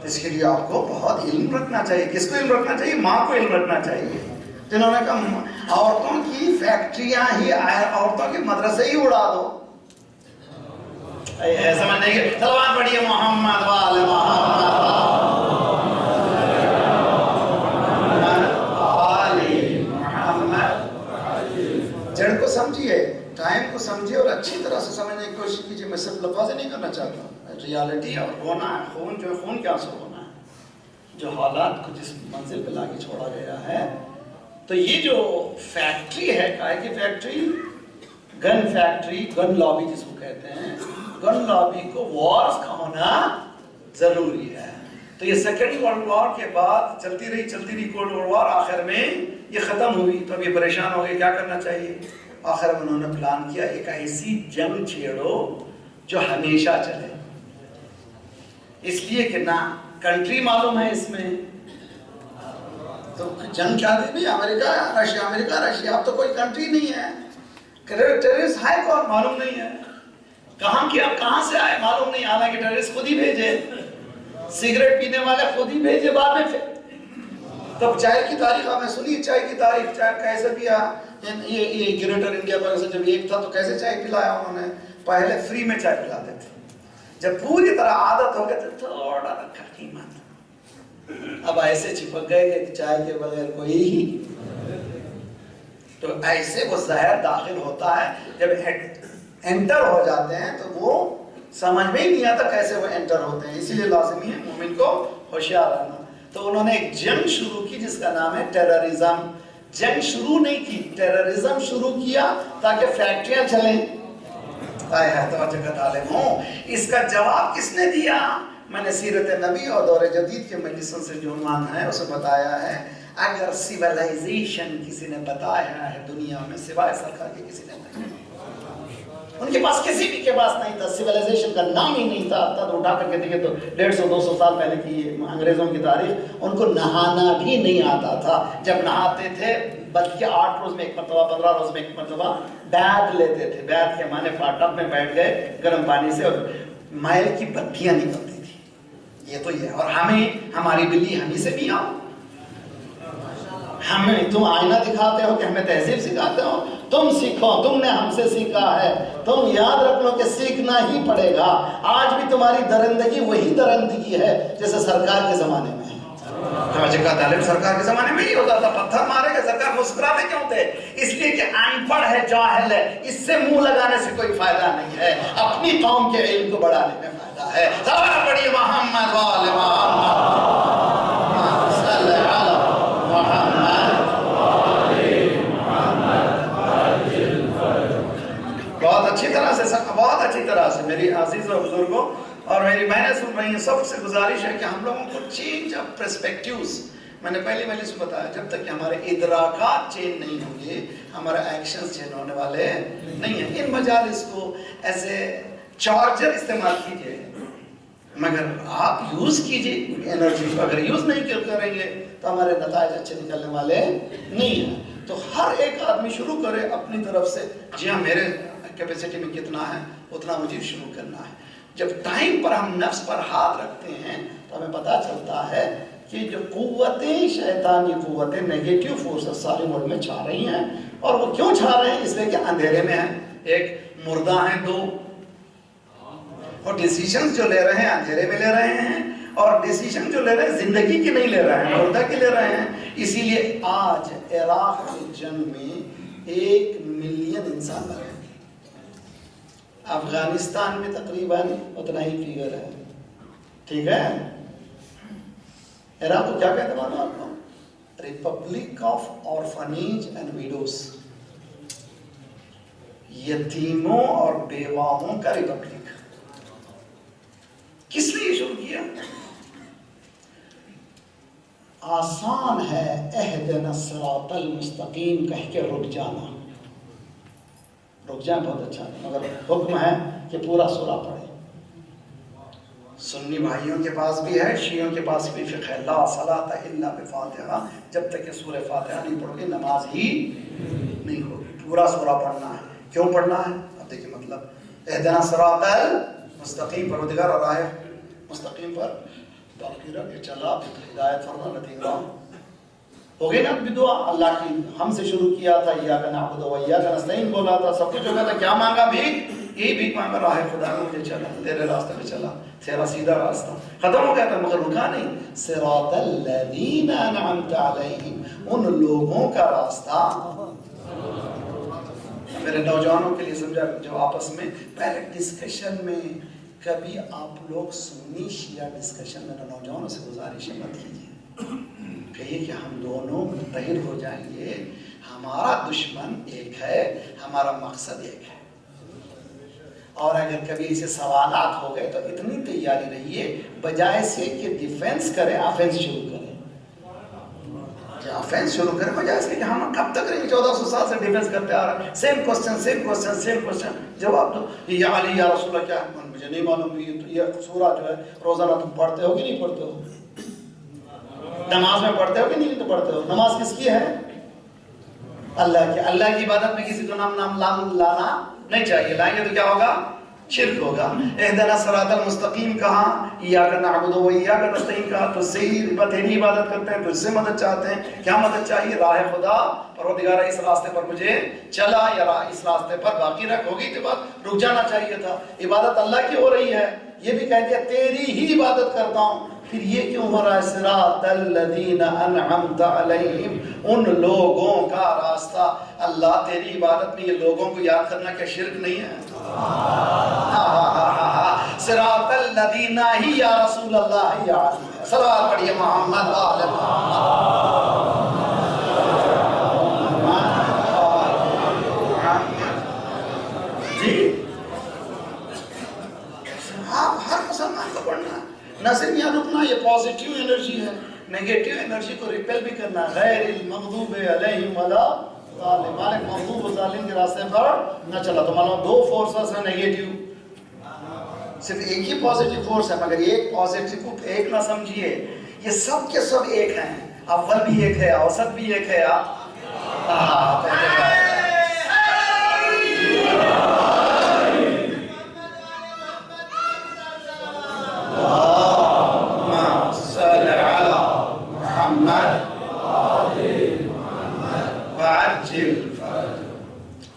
اس کے لیے آپ کو بہت علم رکھنا چاہیے. کس کو علم رکھنا چاہیے؟ ماں کو علم رکھنا چاہیے. جنہوں نے کہا عورتوں کی فیکٹریاں ہی, عورتوں کے مدرسے ہی اڑا دو. سمجھنے کے سلوات پڑھیے محمد وآل محمد. جڑ کو سمجھیے, ٹائم کو سمجھیے اور اچھی طرح سے سمجھنے کی کوشش کیجیے. میں صرف لفظ نہیں کرنا چاہتا ہوں, ریالٹی اور ہونا ہے. خون جو ہے, خون کیا سے ہونا ہے, جو حالات کو جس منزل پہ لا کے چھوڑا گیا ہے. تو یہ جو فیکٹری ہے, کائے کی فیکٹری؟ گن فیکٹری, گن لابی جس کو کہتے ہیں. گن لابی کو وارز کا ہونا ضروری ہے. تو یہ سیکنڈ ورلڈ وار کے بعد چلتی رہی کولڈ وار, آخر میں یہ ختم ہوئی. تو اب یہ پریشان ہو گئے کیا کرنا چاہیے. آخر میں انہوں نے پلان کیا ایک ایسی جنگ چھیڑو جو ہمیشہ چلے. اس لیے کہ نہ کنٹری معلوم ہے اس میں, تو جنگ کیا دے بھی امریکہ رشیا, اب تو کوئی کنٹری نہیں ہے. ٹیررسٹ ہے کون معلوم نہیں ہے, کہاں سے آئے معلوم نہیں. حالانکہ ٹیررسٹ خود ہی بھیجے, سگریٹ پینے والے خود ہی بھیجے بعد میں. تب چائے کی تاریخ آپ نے سنی, چائے کی تاریخ, چائے کیسے پیا. یہ گریٹر انڈیا پاکستان جب ایک تھا تو کیسے چائے پلایا انہوں نے. پہلے فری میں چائے پلاتے تھے, جب پوری طرح عادت ہو گئے تو تھوڑا رکھا قیمت. اب ایسے چپک گئے کہ چائے کے بغیر کوئی ہی. تو ایسے وہ زہر داخل ہوتا ہے, جب انٹر ہو جاتے ہیں تو وہ سمجھ میں ہی نہیں آتا کیسے وہ انٹر ہوتے ہیں. اسی لیے لازمی ہے مومن کو ہوشیار رہنا. تو انہوں نے ایک جنگ شروع کی جس کا نام ہے ٹیررزم. جنگ شروع نہیں کی, ٹیررزم شروع کیا تاکہ فیکٹریاں چلیں. توجہ کا طالب ہوں. اس کا جواب کس نے دیا؟ میں نے سیرت نبی اور دور جدید کے مجلسوں سے جو عنوان ہے اسے بتایا ہے. اگر سیولائزیشن کسی نے بتایا ہے دنیا میں سوائے سرکار کے کسی نے نہیں. ان کے پاس کسی بھی کے پاس نہیں تھا, سیولائزیشن کا نام ہی نہیں تھا. تب اٹھا کر کے دیکھے تو 150-200 سال پہلے کی انگریزوں کی تاریخ, ان کو نہانا بھی نہیں آتا تھا. جب نہاتے تھے بلکہ 8 روز میں ایک مرتبہ, 15 روز میں ایک مرتبہ بیعت لیتے تھے. بیعت کے معنی ٹب میں بیٹھ گئے گرم پانی سے, اور مائل کی بتیاں نکلتی تھی. یہ تو یہ. اور ہماری بلی ہمیں سے بھی آؤ, ہمیں تم آئینہ دکھاتے ہو کہ ہمیں تہذیب سکھاتے ہو. تم سیکھو, تم نے ہم سے سیکھا ہے. تم یاد رکھ لو کہ سیکھنا ہی پڑے گا. آج بھی تمہاری درندگی وہی درندگی ہے جیسے سرکار کے زمانے میں ہے. توجہ کا طالب, سرکار کے زمانے میں ہی ہوتا تھا. پتھر مارے گا سرکار مسکراتے کیوں تھے؟ اس لیے کہ ان پڑھ ہے, جاہل ہے. اس سے منہ لگانے سے کوئی فائدہ نہیں ہے, اپنی قوم کے علم کو بڑھانے میں فائدہ ہے. سلام پڑھیے محمد وآل محمد. بہت اچھی طرح سے میری عزیز و بزرگوں اور میری بہنیں سن رہی ہیں, سب سے گزارش ہے کہ ہم لوگوں کو چینج آف پرسپیکٹیوز, میں نے پہلی مجلس میں بتایا جب تک کہ ہمارے ادراکات چینج نہیں ہوں گے ہمارے ایکشنز چینج ہونے والے نہیں ہیں. ان مجالس کو ایز اے چارجر استعمال کیجئے مگر آپ یوز کیجئے انرجی کو. اگر یوز نہیں کریں گے تو ہمارے نتائج اچھے نکلنے والے نہیں ہیں. تو ہر ایک آدمی شروع کرے اپنی طرف سے. جی ہاں میرے کیپیسٹی میں کتنا ہے اتنا مجھے شروع کرنا ہے. جب ٹائم پر ہم نفس پر ہاتھ رکھتے ہیں تو ہمیں پتہ چلتا ہے کہ جو قوتیں شیطانی قوتیں نیگیٹو فورسز سارے ملک میں چھا رہی ہیں. اور وہ کیوں چھا رہے ہیں؟ اس لیے کہ اندھیرے میں ہیں. ایک مردہ ہیں دو اور ڈیسیشنز جو لے رہے ہیں اندھیرے میں لے رہے ہیں اور ڈیسیشن جو لے رہے ہیں زندگی کے نہیں لے رہے ہیں مردہ کے لے رہے ہیں. اسی لیے آج عراق کی جنگ میں 1 ملین انسان مرے. افغانستان میں تقریباً اتنا ہی فیگر ہے. ٹھیک ہے. عراق کو کیا کہتے ہیں معلوم آپ کو؟ Republic of orphanage and videos. یتیموں اور بیواؤں کا ریپبلک. کس نے یہ شروع کیا؟ آسان ہے اہدنا الصراط المستقیم کہہ کے رک جانا. رک جائیں بہت اچھا ہے مگر حکم ہے کہ پورا سورہ پڑھیں. سنی بھائیوں کے پاس بھی ہے شیعوں کے پاس بھی فقہ ہے. لا صلاۃ الا بفاتحہ. جب تک کہ سورہ فاتحہ نہیں پڑھو گے نماز ہی نہیں ہوگی. پورا سورہ پڑھنا ہے. کیوں پڑھنا ہے؟ اب دیکھیں مطلب اہدنا الصراط المستقیم پروردگار اور راہ مستقیم پر باقی رکھ کے چلا ہدایت فرما نتیجہ ہو گئی نا. دعا اللہ کی ہم سے شروع کیا تھا ایاک نعبد و ایاک نستعین بولا تھا. سب کچھ ہو گیا تھا. کیا مانگا؟ بھیک. یہی بھیک مانگا راہ خدا میں مجھے چلا تیرے راستے پہ چلا تیرا سیدھا راستہ. ختم ہو گیا تھا مگر رکا نہیں. صراط الذین انعمت علیہم. ان لوگوں کا راستہ. میرے نوجوانوں کے لیے سمجھا جو آپس میں پہلے ڈسکشن میں کبھی آپ لوگ سنی شیعہ ڈسکشن میں نوجوانوں سے گزارش مت کیجیے. کہیے کہ ہم دونوں متحد ہو جائیں گے. ہمارا دشمن ایک ہے ہمارا مقصد ایک ہے. اور اگر کبھی اسے سوالات ہو گئے تو اتنی تیاری رہیے بجائے سے کہ ڈیفینس کریں آفینس شروع کریں. آفینس شروع کریں بجائے سے کہ ہم کب تک رہیں گے 1400 سال سے ڈیفینس کرتے آ رہے ہیں. سیم کوسچن جواب دو. یا علی یا رسول اللہ کیا ہے مجھے نہیں معلوم. یہ سورہ جو ہے روزانہ تم پڑھتے ہو کہ نہیں پڑھتے ہو؟ نماز میں پڑھتے ہو کہ نہیں تو پڑھتے ہو؟ نماز کس کی ہے؟ اللہ کی. اللہ کی عبادت میں کسی کو نام لانا نہیں چاہیے. لائیں گے تو کیا ہوگا؟ شرک ہوگا. اہدنا الصراط المستقیم کہا, ایاک نعبد و ایاک نستعین کہا, تو صحیح تیری عبادت کرتے ہیں, تجھ سے مدد چاہتے ہیں. کیا مدد چاہیے؟ راہ خدا پروردگارہ اس راستے پر مجھے چلا یا اس راستے پر باقی رکھ. ہوگی تو بات رک جانا چاہیے تھا. عبادت اللہ کی ہو رہی ہے, یہ بھی کہہ دیا تیری ہی عبادت کرتا ہوں. پھر یہ کیوں ہو رہا ہے؟ صراط الذین انعمت علیہم, ان لوگوں کا راستہ. اللہ تیری عبادت میں یہ لوگوں کو یاد کرنا کیا شرک نہیں ہے؟ صراط الذین ہی یا رسول اللہ یا علی. صلوات پڑھیے محمد آل جی. آپ ہر مسلمان کو پڑھنا ہے. نہ صرف یہاں رکنا, یہ پازیٹیو انرجی ہے. نیگیٹیو انرجی کو ریپیل بھی کرنا. غیر المغضوب علیہم ولا ظالم. مالک مغضوب و ظالم کے راستے پر نہ چلا. تو معلوم 2 فورسز ہیں نیگیٹیو, صرف ایک ہی پازیٹیو فورس ہے. مگر ایک پازیٹیو کو ایک نہ سمجھیے, یہ سب کے سب ایک ہیں. اول بھی ایک ہے, اوسط بھی ایک ہے.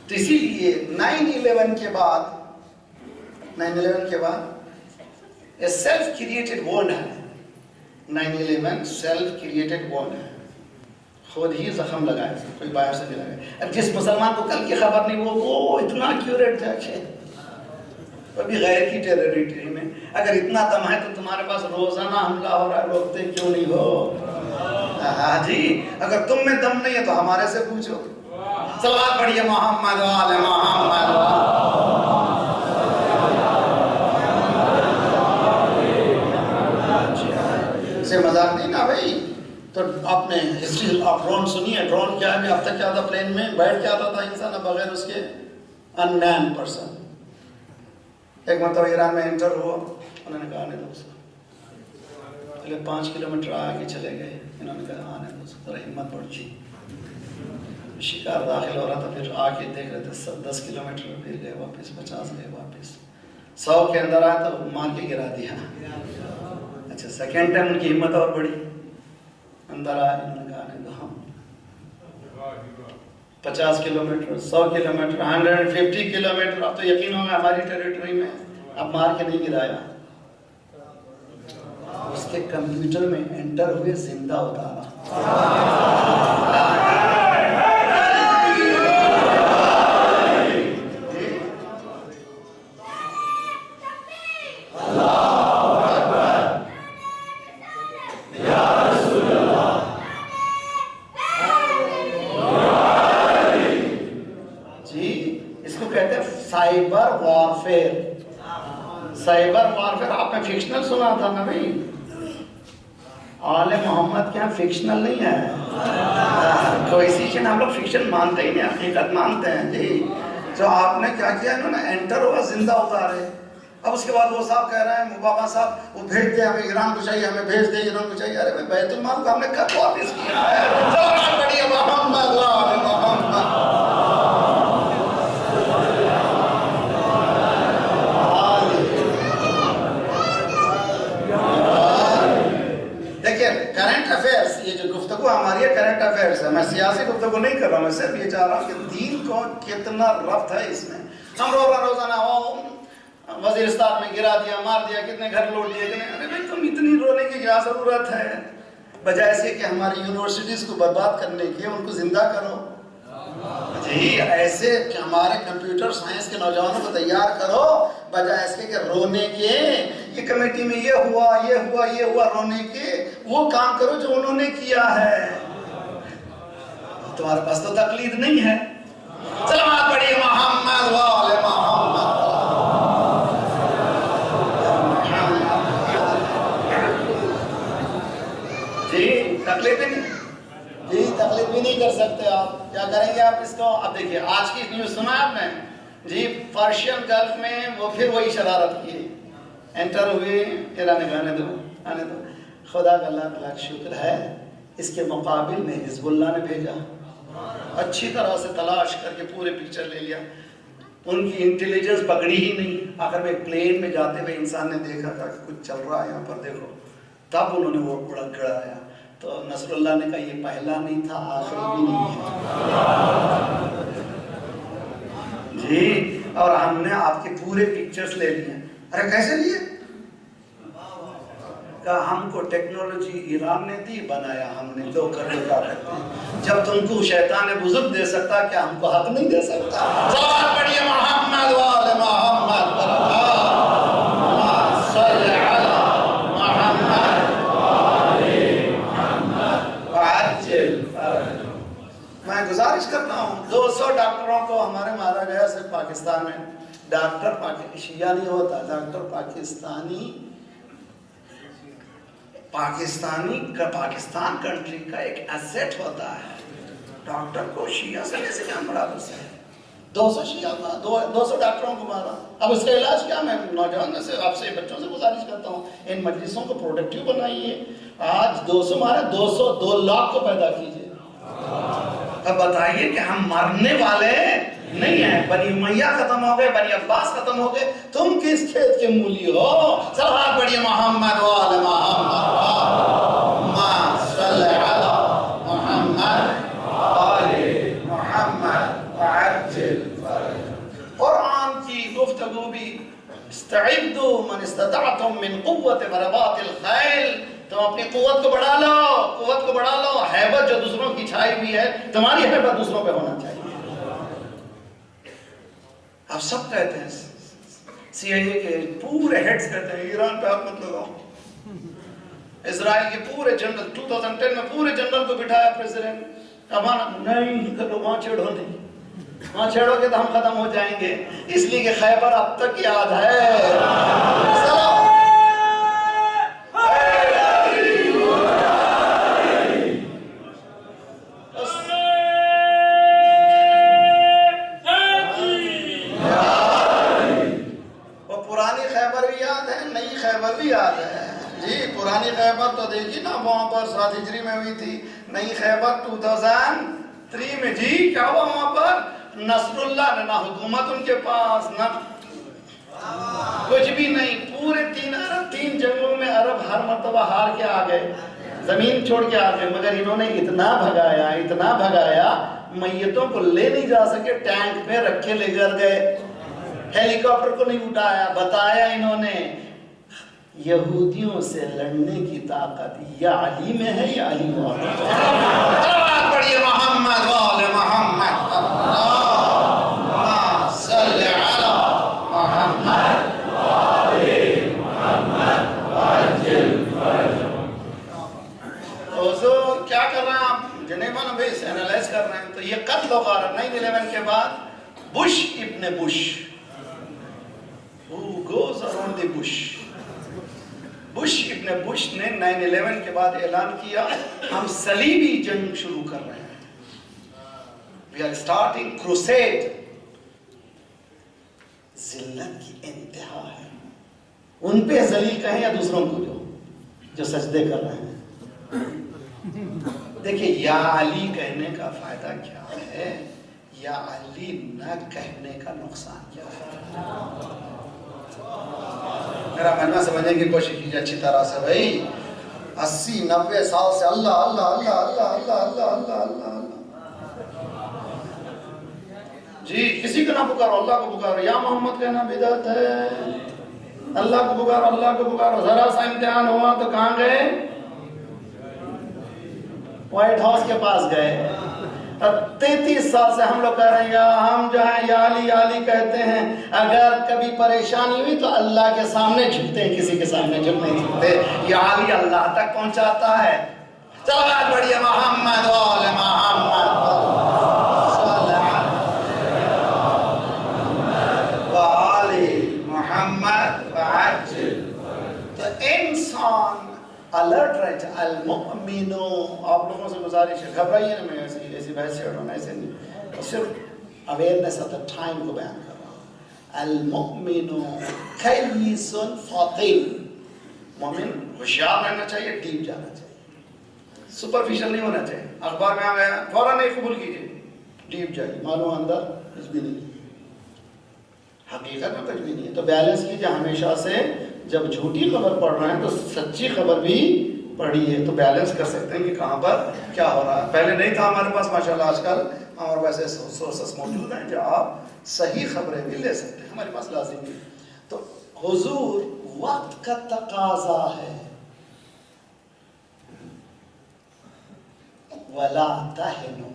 تو اسی لیے 9/11 کے بعد یہ سیلف کریٹڈ ورلڈ ہے. 9/11 سیلف کریٹڈ ورلڈ ہے. خود ہی زخم لگائے, کوئی باہر سے نہیں لگائے. جس مسلمان کو کل کی خبر نہیں وہ اتنا کیوریٹ تھا کہ ابھی غیر کی ٹیریٹری میں. اگر اتنا دم ہے تو تمہارے پاس روزانہ حملہ ہو رہا ہے, روکتے کیوں نہیں ہو؟ ہاں جی, اگر تم میں دم نہیں ہے تو ہمارے سے پوچھو. صلوات پڑھیے محمد وآل محمد. سے مذاق نہیں نا بھائی. تو آپ نے ہسٹری آف ڈرون سنی ہے؟ ڈرون کیا ہے؟ اب تک کیا تھا؟ پلین میں بیٹھ کے آتا تھا انسان بغیر اس کے انمین پرسن. ایک مرتبہ ایران میں انٹر ہوا، انہوں نے کہا آنے دو اس کو. چلے 5 کلومیٹر آگے چلے گئے، انہوں نے کہا آنے دو اس کو، ذرا ہمت بڑھ جی. شکار داخل ہو رہا تھا، پھر آ کے دیکھ رہے تھے 10 کلومیٹر، پھر گئے واپس، 50 گئے واپس، 100 کے اندر آیا تو مار کے گرا دیا. اچھا سیکنڈ ٹائم ان کی ہمت اور بڑھی، اندر آئے، انہوں نے کہا آنے دو. ہم 50 کلومیٹر، 100 کلومیٹر، 150 کلومیٹر، اب تو یقین ہوگا ہماری ٹیریٹری میں، اب مار کے نہیں گرایا. اس کے کمپیوٹر میں انٹر ہوئے، زندہ اتارا. Cyber warfare. سائبر وارفیئر آپ نے فکشنل سنا تھا نا بھائی؟ آل محمد کیا فکشنل نہیں ہے، کوئی چیز ہم لوگ فکشن مانتے ہی نہیں، حقیقت مانتے ہیں جی. جو آپ نے کیا کیا، انہوں نے انٹر ہوا، زندہ اتارے. اب اس کے بعد وہ صاحب کہہ رہے ہیں بابا صاحب وہ بھیج دے، ہمیں ایران کو چاہیے، ہمیں بھیج دے ایران کو چاہیے. ارے بھائی بیت المال کو ہم نے کب واپس کیا ہے؟ محمد کرنٹ افیئرس، یہ جو گفتگو ہماری ہے کرنٹ افیئرس ہے. میں سیاسی گفتگو نہیں کر رہا ہوں، میں صرف یہ چاہ رہا ہوں کہ دین کو کتنا ربط ہے اس میں. ہم روزانہ وزیرستان میں گرا دیا، مار دیا، کتنے گھر لوٹ دیے. ارے بھائی تم اتنی رونے کی کیا ضرورت ہے؟ بجائے اس کے کہ ہماری یونیورسٹیز کو برباد کرنے کے ان کو زندہ کرو جی. ایسے کہ ہمارے کمپیوٹر سائنس کے نوجوانوں کو تیار کرو، بجائے اس کے کہ رونے کے یہ کمیٹی میں یہ ہوا یہ ہوا یہ ہوا، رونے کے وہ کام کرو جو انہوں نے کیا ہے. تمہارے پاس تو تقلید نہیں ہے. سلامات پڑھیے محمد وآل محمد. جی تقلید بھی نہیں، جی تقلید بھی نہیں کر سکتے. آپ کیا کریں گے؟ آپ اس کو اب دیکھیے آج کی نیوز سنا آپ نے جی، پرشین گلف میں وہ پھر وہی شرارت کی، انٹر ہوئے، ایران نے آنے دو آنے دو. خدا کا لاکھ لاکھ شکر ہے، اس کے مقابل میں حزب اللہ نے بھیجا، اچھی طرح سے تلاش کر کے پورے پکچر لے لیا. ان کی انٹیلیجنس پکڑی ہی نہیں. آخر میں پلین میں جاتے ہوئے انسان نے دیکھا تھا کہ کچھ چل رہا ہے یہاں پر، دیکھو، تب انہوں نے وہ اڑک گڑایا. تو نصر اللہ نے کہا یہ پہلا نہیں تھا، آخری بھی نہیں ہے جی. اور ہم نے آپ کے پورے پکچرز لے لیے. ارے کیسے لیے؟ کہا ہم کو ٹیکنالوجی ایران نے دی، بنایا ہم نے، لوگ کر دے کیا کرتے ہیں. جب تم کو شیطان بزرگ دے سکتا، کیا ہم کو حق نہیں دے سکتا؟ صلوات پڑھیے محمد وآل محمد. صلی علی محمد وعجل. میں گزارش کرتا ہوں 200 ڈاکٹروں کو ہمارے مارا گیا صرف پاکستان میں. ڈاکٹر شیعہ نہیں ہوتا، ڈاکٹر پاکستان کنٹری کا ایک ایسٹ ہوتا ہے. ڈاکٹر کو شیعہ سے کیسے کیا مراد اس سے؟ 200 شیعہ 200 ڈاکٹروں کو مارا. اب اس کا علاج کیا؟ میں نوجوان سے آپ سے بچوں سے گزارش کرتا ہوں ان مجلسوں کو پروڈکٹیو بنائیے. آج 200 مارے، 2 لاکھ کو پیدا کیجئے. اب بتائیے کہ ہم مرنے والے نہیں ہیں. بنی امیہ ختم ہو گئے، بنی عباس ختم ہو گئے، تم کس کھیت کے مولی ہو؟ صلوات پڑھیے محمد وآل محمد. صلی علی محمد وآل محمد وعجل فرج. قرآن کی گفتگو بھی استعدوا من استطعتم من قوت ورباط الخیل. تم اپنی قوت کو بڑھا لو. ہیبت جو دوسروں کی چھائی ہوئی ہے، تمہاری ہیبت دوسروں پہ ہونا چاہیے. آپ سب کہتے ہیں، سی آئی اے کے پورے ہیڈز کہتے ہیں ایران پہ ہاتھ مت لگاؤ. اسرائیل کے پورے جنرل 2010 میں پورے جنرل کو بٹھایا پریزیڈنٹ، ہمارا نہیں کرو، وہاں چھیڑو نہیں، وہاں چھیڑو گے تو ہم ختم ہو جائیں گے. اس لیے کہ خیبر اب تک یاد ہے. ہوئی تھی. نئی خیبر 2003 میں. جی کیا ہوا وہاں پر؟ نصر اللہ نہ حکومت ان کے پاس نہ کچھ بھی نہیں. پورے 3 جنگوں میں عرب ہر مرتبہ ہار کے آ گئے, زمین چھوڑ کے آ گئے, مگر انہوں نے اتنا بھگایا میتوں کو لے نہیں جا سکے, ٹینک پہ رکھ کے لے کر گئے, ہیلی کاپٹر کو نہیں اٹھایا. بتایا انہوں نے یہودیوں سے لڑنے کی طاقت یا علی میں ہے یا علی میں ہے. پڑھیے محمد وال محمد اللہم صلی علی محمد حضور کیا کر رہے ہیں آپ؟ جنیوا میں بیس اینالائز کر رہے ہیں. تو یہ قتل و غارت 9/11 کے بعد بش ابن Bush, who goes around the bush, Bush ابن بش نے 9/11 کے بعد اعلان کیا ہم صلیبی جنگ شروع کر رہے ہیں. we are starting crusade. ذلت کی انتہا ہے. ان پہ ذلیل کہیں یا دوسروں کو جو سجدے کر رہے ہیں. دیکھیں یا علی کہنے کا فائدہ کیا ہے, یا علی نہ کہنے کا نقصان کیا ہے. میرا معنی سمجھنے کی کوشش کیجیے اچھی طرح سے بھائی. 80-90 سال سے اللہ اللہ اللہ اللہ اللہ اللہ اللہ اللہ اللہ. جی کسی کو نہ پکارو, اللہ کو پکارو. یا محمد کہنا بدعت ہے. اللہ کو پکارو, اللہ کو پکارو. ذرا سا امتحان ہوا تو کہاں گئے؟ وائٹ ہاؤس کے پاس گئے. 33 سال سے ہم لوگ کہہ رہے ہیں ہم جو ہے یا علی کہتے ہیں. اگر کبھی پریشانی ہوئی تو اللہ کے سامنے جھکتے ہیں, کسی کے سامنے جھک نہیں جھکتے. یا علی اللہ تک پہنچاتا ہے. چلو آج بڑھیے محمد وال محمد وآل محمد وعجل. تو انسان الرٹ رہے تھے. المؤمنو, آپ لوگوں سے گزارش ہے گھبرائیے نا, میں ایسی بحث سے اٹھانا ایسے نہیں, صرف اویئرنیس آف دا ٹائم کو بیان کر رہا ہوں. المؤمنو کیس فاطن. مومن ہوشیار رہنا چاہیے, ڈیپ جانا چاہیے, سپرفیشل نہیں ہونا چاہیے. اخبار میں آ گیا فوراً نہیں قبول کیجیے, ڈیپ جائیے. معلوم اندر کچھ بھی نہیں, حقیقت میں کچھ بھی نہیں ہے. تو بیلنس کیجیے ہمیشہ سے. جب جھوٹی خبر پڑھ رہے ہیں تو سچی خبر بھی پڑھیے, تو بیلنس کر سکتے ہیں کہ کہاں پر کیا ہو رہا ہے. پہلے نہیں تھا ہمارے پاس, ماشاءاللہ آج کل ہمارے پاس ایسے سورسز موجود ہیں جو آپ صحیح خبریں بھی لے سکتے ہیں. ہمارے پاس لازمی. تو حضور وقت کا تقاضا ہے. وَلَا تَهِنُوا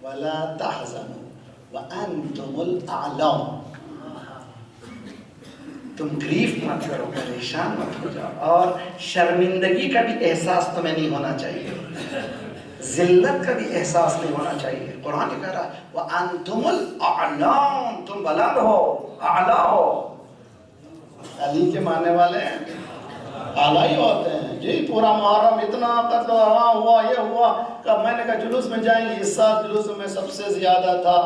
وَلَا تَحْزَنُوا وَأَنْتُمُ الْأَعْلَوْنَ. تم گریف مت کرو, پریشان مت ہو جاؤ, اور شرمندگی کا بھی احساس تمہیں نہیں ہونا چاہیے, ذلت کا بھی احساس نہیں ہونا چاہیے. قرآن کہہ رہا ہے وَأَنْتُمُ الْأَعْلَوْنَ, تم بلند ہو, اعلیٰ ہو. علی کے ماننے والے اعلیٰ ہی ہوتے ہیں. جی پورا محرم اتنا قتل ہوا, یہ ہوا, کب میں نے کہا جلوس میں جائیں گے. اس سال جلوس میں سب سے زیادہ تھا,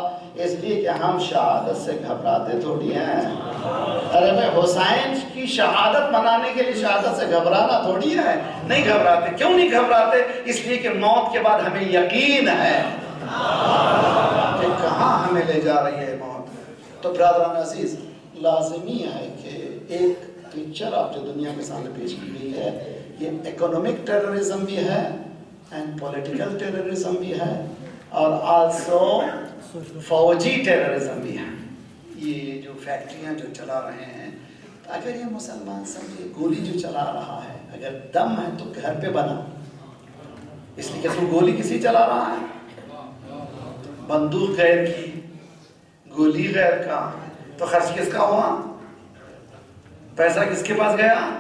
اس لیے کہ ہم شہادت سے گھبراتے تھوڑی ہیں. ارے میں حسین کی شہادت منانے کے لیے شہادت سے گھبرانا تھوڑی ہے. نہیں گھبراتے. کیوں نہیں گھبراتے؟ اس لیے کہ موت کے بعد ہمیں یقین ہے کہ کہاں ہمیں لے جا رہی ہے موت. تو برادران عزیز, لازمی ہے کہ ایک پکچر آپ جو دنیا کے سامنے پیش کی گئی ہے, یہ اکنامک ٹیررزم بھی ہے اینڈ پولیٹیکل ٹیررزم بھی ہے, اور آلسو فوجی ٹیررزم بھی ہے. یہ جو فیکٹریاں جو چلا رہے ہیں, اگر یہ مسلمان سمجھے گولی جو چلا رہا ہے اگر دم ہے تو گھر پہ بنا, اس لیے کہ تو گولی کسی چلا رہا ہے, بندوق غیر کی, گولی غیر کا, تو خرچ کس کا ہوا, پیسہ کس کے پاس گیا.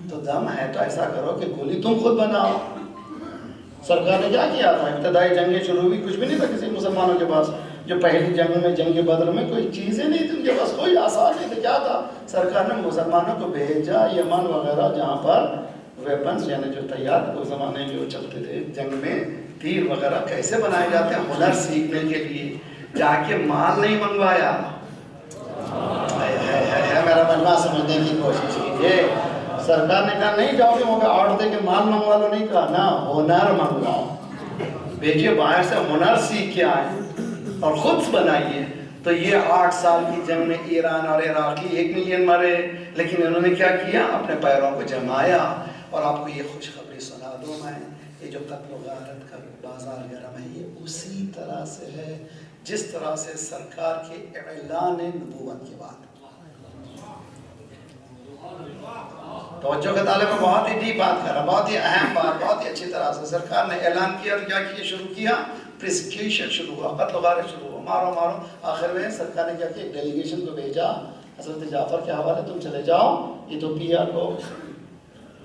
تو دم ہے تو ایسا کرو کہ گولی تم خود بناؤ. سرکار نے کیا کیا تھا, ابتدائی جنگیں شروع ہوئی, کچھ بھی نہیں تھا کسی مسلمانوں کے پاس. جو پہلی جنگ میں, جنگ بدر میں کوئی چیزیں نہیں تھی ان کے پاس, کوئی آثار نہیں تھا. کیا تھا, سرکار نے مسلمانوں کو بھیجا یمن وغیرہ جہاں پر ویپنز یعنی جو تیار اس زمانے میں جو چلتے تھے جنگ میں, تیر وغیرہ کیسے بنائے جاتے ہیں ہنر سیکھنے کے لیے. جا کے مال نہیں منگوایا. میرا مجمع سمجھنے کی کوشش کیجیے. سرکار نے کہا نہیں جاؤ گے وہاں پہ عورتیں کے مال منگوا لو، نہیں کہا نا ہنر منگواؤ، بھیجیے باہر سے ہنر سیکھ کے آئے اور خود بنائیے۔ تو یہ 8 سال کی جنگ میں ایران اور عراقی 1 ملین مرے، لیکن انہوں نے کیا کیا؟ اپنے پیروں کو جمایا۔ اور آپ کو یہ خوشخبری سنا دوں میں، یہ جو قتل و غارت کا بازار گرم ہے یہ اسی طرح سے ہے جس طرح سے سرکار کے اعلان نبوت کے بعد۔ توجہ کے طالب میں بہت ہی ڈیپ بات کر رہا، بہت ہی اہم بات، بہت ہی اچھی طرح سے سرکار نے اعلان کیا اور کیا کیا شروع کیا؟ پرسیکیوشن شروع ہوا، قتل و غارت شروع ہوا، مارو مارو۔ آخر میں سرکار نے کیا کیا؟ ایک ڈیلیگیشن کو بھیجا حضرت جعفر کے حوالے، تم چلے جاؤ ایتھوپیا کو،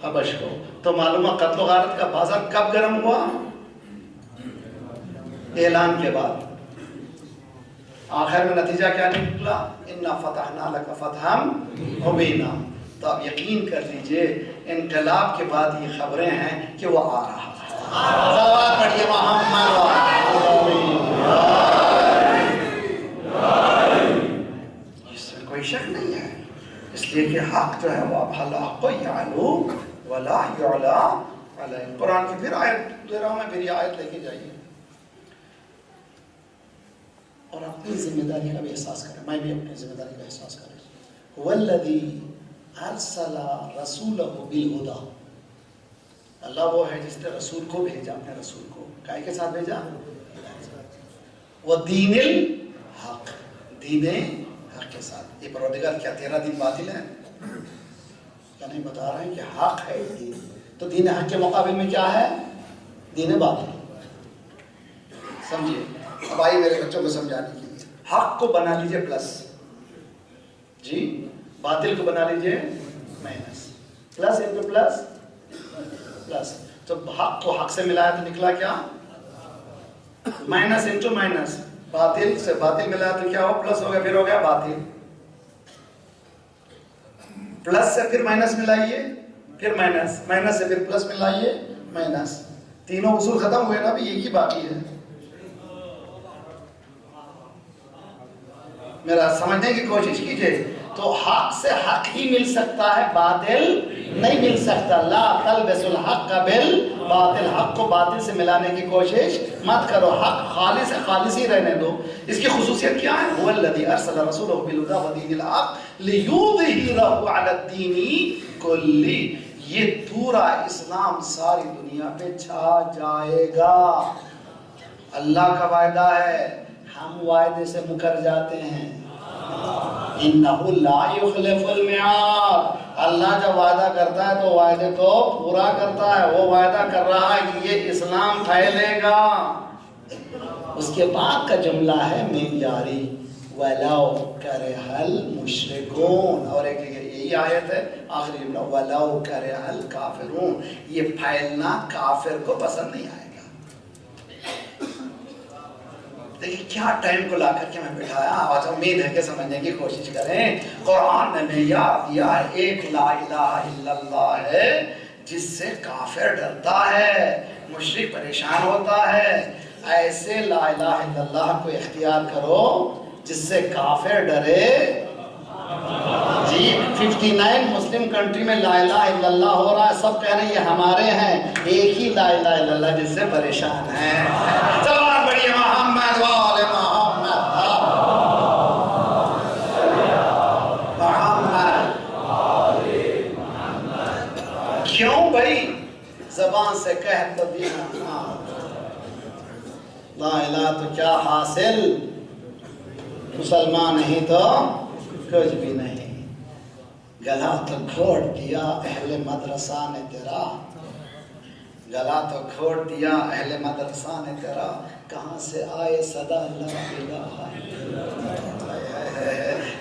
حبش کو۔ تو معلوم ہے قتل و غارت کا بازار کب گرم ہوا؟ اعلان کے بعد۔ آخر میں نتیجہ کیا نکلا؟ اِنَّا فَتَحْنَا لَكَ فَتْحًا مُبِينًا۔ تو آپ یقین کر لیجئے انقلاب کے بعد یہ خبریں ہیں کہ وہ آ رہا ہے۔ صلوات پڑھیے محمد، اس میں کوئی شک نہیں ہے، اس لیے کہ حق جو ہے وہ الحق یعلو ولا یعلا علیہ۔ قرآن کی پھر آیت دے رہا ہوں میں، پھر یہ آیت لے کے جائیے اور اپنی ذمہ داری کا بھی احساس کریں، میں بھی اپنی ذمہ داری کا احساس کریں۔ والذی ارسل رسولہ بالہدی، اللہ وہ ہے جس نے رسول کو بھیجا، اپنے رسول کو کائے کے ساتھ بھیجا؟ ودین الحق، دین حق کے ساتھ۔ یہ پروردگار کیا تیرا دین باطل ہے؟ کیا نہیں بتا رہے ہیں کہ حق ہے دین؟ تو دین حق کے مقابل میں کیا ہے؟ دین باطل۔ سمجھیے، اب آئیے میرے بچوں کو سمجھانے کے لیے، حق کو بنا لیجئے پلس، جی، باطل کو بنا لیجئے minus, plus into plus plus. تو حق کو حق سے ملایا تو نکلا کیا؟ مائنس انٹو مائنس، باطل سے باطل ملایا تو کیا ہو؟ پلس ہو گیا، پھر ہو گیا باطل۔ پلس سے پھر مائنس ملائیے، پھر مائنس، مائنس سے پھر پلس ملائیے، مائنس، تینوں اصول ختم ہوئے نا، ابھی ایک ہی باقی ہے۔ میرا سمجھنے کی کوشش کیجئے، تو حق سے حق ہی مل سکتا ہے، باطل نہیں مل سکتا۔ لا تلبس الحق بالباطل، حق کو باطل سے ملانے کی کوشش مت کرو، حق خالص ہے، خالص ہی رہنے دو۔ اس کی خصوصیت کیا ہے؟ هو الذی ارسل رسولہ بالہدی ودین الحق لیظہرہ علی الدین کلہ، یہ پورا اسلام ساری دنیا پہ چھا جائے گا۔ اللہ کا وعدہ ہے، ہم وعدے سے مکر جاتے ہیں۔ انہ لا یخلف المیعاد، اللہ جب وعدہ کرتا ہے تو وعدے کو پورا کرتا ہے۔ وہ وعدہ کر رہا ہے کہ یہ اسلام پھیلے گا۔ اس کے بعد کا جملہ ہے معیاری، وَلَوْ كَرِهَ الْمُشْرِكُونَ، اور ایک یہی آیت ہے آخری جملہ، وَلَوْ كَرِهَ الْكَافِرُونَ، یہ پھیلنا کافر کو پسند نہیں آئے گا۔ دیکھیں کیا ٹائم کو لا کر کے میں بٹھایا، آج امید ہے کہ سمجھنے کی کوشش کریں۔ قرآن نے معیار دیا ہے، ایک لا الہ الا اللہ ہے جس سے کافر ڈرتا ہے، مشرک پریشان ہوتا ہے۔ ایسے لا الہ الا اللہ کو اختیار کرو جس سے کافر ڈرے۔ جی 59 مسلم کنٹری میں لا الہ الا اللہ ہو رہا ہے، سب کہہ رہے ہیں یہ ہمارے ہیں، ایک ہی لا الہ الا اللہ جس سے پریشان ہیں۔ سلام بڑھیے محمد وآل محمد، محمد۔ کیوں بھائی؟ زبان سے کہہ تو دیا، لا الہ تو کیا حاصل، مسلمان نہیں تو کچھ بھی نہیں۔ گلا تو کھوڑ دیا اہل مدرسہ نے تیرا، گلا تو کھوڑ دیا اہل مدرسہ نے تیرا، کہاں سے آئے صدا لا الہ الا اللہ۔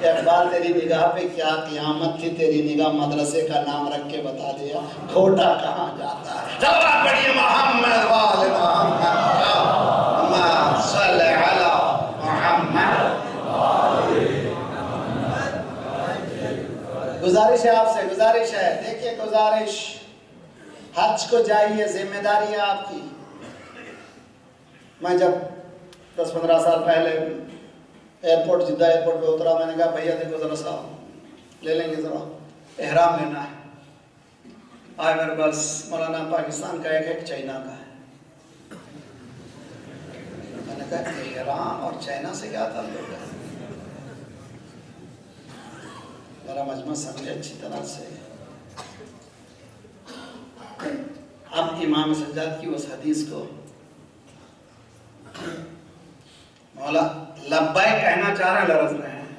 اقبال تیری نگاہ پہ کیا قیامت تھی، تیری نگاہ مدرسے کا نام رکھ کے بتا دیا کھوٹا کہاں جاتا ہے۔ جواب پڑھیے محمد وآل محمد، اللہم صلی علی محمد۔ گزارش ہے آپ سے، گزارش ہے، دیکھیے گزارش، حج کو جائیے، ذمہ داری ہے آپ کی۔ میں جب 10-15 سال پہلے ایئرپورٹ، جدہ ایئرپورٹ پہ اترا، میں نے کہا بھیا دیکھو ذرا سا لے لیں گے، ذرا احرام لینا ہے۔ آئے میرے پاس مولانا پاکستان کا ایک چائنا کا ہے. میں نے کہا ایران اور چائنا سے کیا تعلق ہے؟ میرا مجمع سمجھے اچھی طرح سے. اب امام سجاد کی اس حدیث کو مولا لبیک کہنا چاہ رہے ہیں، لرز رہے ہیں.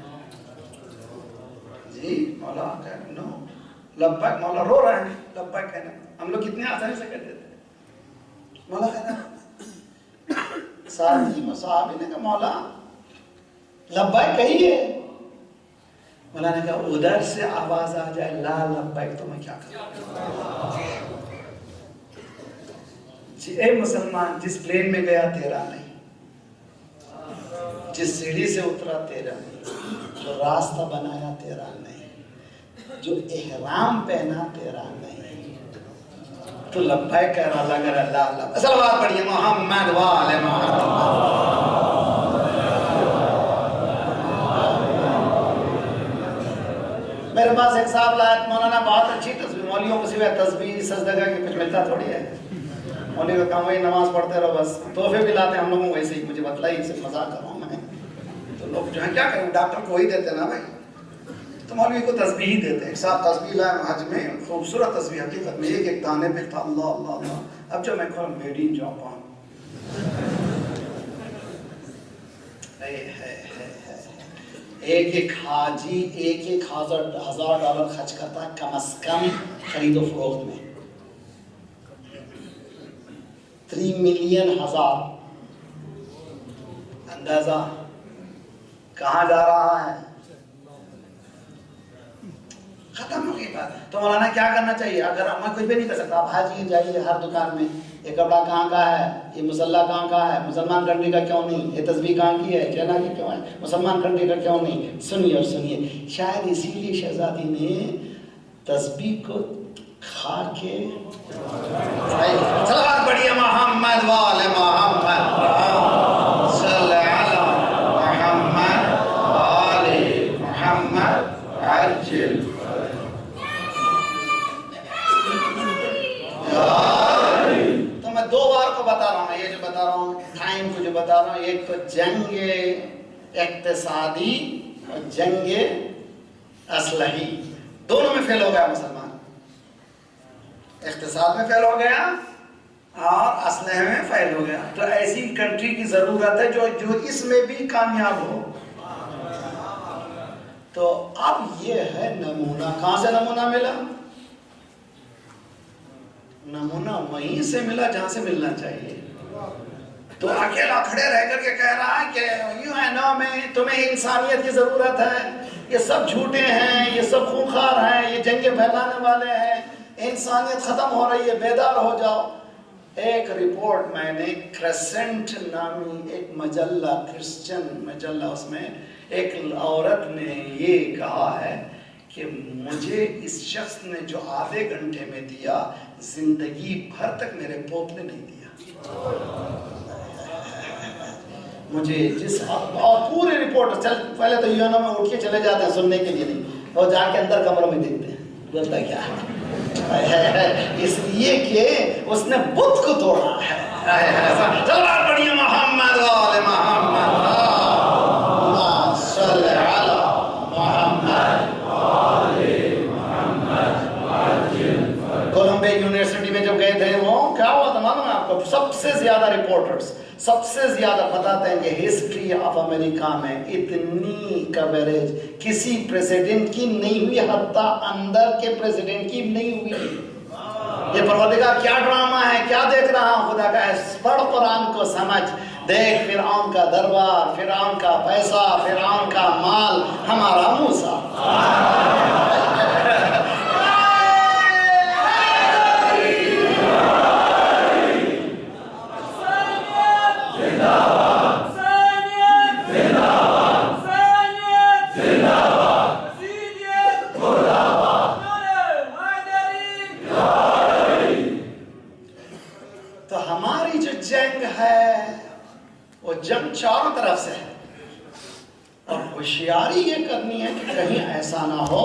جی مولا نو لبیک، مولا رو رہے ہیں لبیک کہنا. ہم لوگ کتنے آسانی سے کہتے تھے مولا کہنا. صحابی نے کہا مولا لبیک کہیے. مولا نے کہا ادھر سے آواز آ جائے لا لبیک تو میں کیا کروں؟ جی اے مسلمان، جس پلین میں گیا تیرا نہیں، جس سیڑھی سے اترا تیرا نہیں، جو راستہ بنایا تیرا نہیں، جو احرام پہنا تیرا نہیں، تو لبیک کہہ رہا لگ رہا اللہ. صلوات پڑھیے محمد وآل محمد. میرے پاس ایک صاحب لائے مولانا بہت اچھی تصویر. مولویوں کو سوائے تسبیح سجدہ کی کچھ ملتا تھوڑی ہے. مولوی کا کام وہی نماز پڑھتے رہو بس. تحفے بھی لاتے ہم لوگوں ویسے ہی. مجھے بتلائی سے مذاق کر رہا ہوں میں. تو لوگ جو ہے کیا کریں، ڈاکٹر کو وہی دیتے نا بھائی، تو مولوی کو تسبیح ہی دیتے. ایک صاحب تسبیح لائے حج میں، خوبصورت تسبیح، حقیقت میں ایک دانے پہ تھا اللہ اللہ اللہ. اب جو میں کہوں میڈ ان جاپان. ایک حاجی $1,000 خرچ کرتا ہے کم از کم خرید و فروخت میں. 3 ملین ہزار. اندازہ کہاں جا رہا ہے؟ ختم ہو گئی بات. تو مولانا کیا کرنا چاہیے؟ اگر میں کچھ بھی نہیں کر سکتا، آپ حاجی جائیے ہر دکان میں، یہ کپڑا کہاں کا ہے، یہ مسلح کہاں کا ہے، مسلمان کنٹری کا کیوں نہیں، یہ تسبیح کہاں کی ہے، چائنا کی کیوں ہے، مسلمان کنٹری کا کیوں نہیں. سنیے اور سنیے، شاید اسی لیے شہزادی نے تسبیح کو کھا کے صلوات پڑھیے محمد وآل محمد. صلی علی محمد وآل محمد عجل. تو میں 2 بار کو بتا رہا ہوں، یہ جو بتا رہا ہوں ٹائم کو جو بتا رہا ہوں، ایک تو جنگ اقتصادی اور جنگ اسلحی، دونوں میں فیل ہو گیا مسلمان. اقتصاد میں فیل ہو گیا اور اسلحے میں فیل ہو گیا. تو ایسی کنٹری کی ضرورت ہے جو اس میں بھی کامیاب ہو. تو اب یہ ہے نمونہ. کہاں سے نمونہ ملا؟ نمونہ وہیں سے ملا جہاں سے ملنا چاہیے. تو اکیلا کھڑے رہ کر کے کہہ رہا ہے کہ یوں ہے نا میں تمہیں انسانیت کی ضرورت ہے، یہ سب جھوٹے ہیں، یہ سب خونخوار ہیں، یہ جنگیں پھیلانے والے ہیں، انسانیت ختم ہو رہی ہے، بیدار ہو جاؤ. ایک رپورٹ میں نے کریسنٹ نامی ایک مجلہ، کرسچن مجلہ، اس میں ایک عورت نے یہ کہا ہے کہ مجھے اس شخص نے جو آدھے گھنٹے میں دیا، زندگی بھر تک میرے پوپ نے نہیں دیا. مجھے جس اور پورے رپورٹ چل پہلے تو یونو میں اٹھ کے چلے جاتے ہیں سننے کے لیے نہیں، اور جا کے اندر کمروں میں دیکھتے ہیں بولتا کیا ہے. اس لیے کہ اس نے بت کو توڑا ہے. صلوات پڑھیے محمد وآل محمد. صلی علی محمد. کولمبیا یونیورسٹی میں جب گئے تھے، وہ کیا ہوا تھا معلوم ہے آپ کو؟ سب سے زیادہ رپورٹرز سب سے زیادہ بتاتے ہیں کہ ہسٹری آف امریکہ میں اتنی کوریج کسی پریزیڈنٹ کی نہیں ہوئی، حتیٰ اندر کے پریزیڈنٹ کی نہیں ہوئی. یہ پروردگار کیا ڈرامہ ہے، کیا دیکھ رہا ہوں. خدا کا ہے پڑھ قرآن کو سمجھ. دیکھ فرعون کا دربار، فرعون کا پیسہ، فرعون کا مال، ہمارا موسیٰ. جنگ چاروں طرف سے ہے، اور ہوشیاری یہ کرنی ہے کہ کہیں ایسا نہ ہو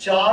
4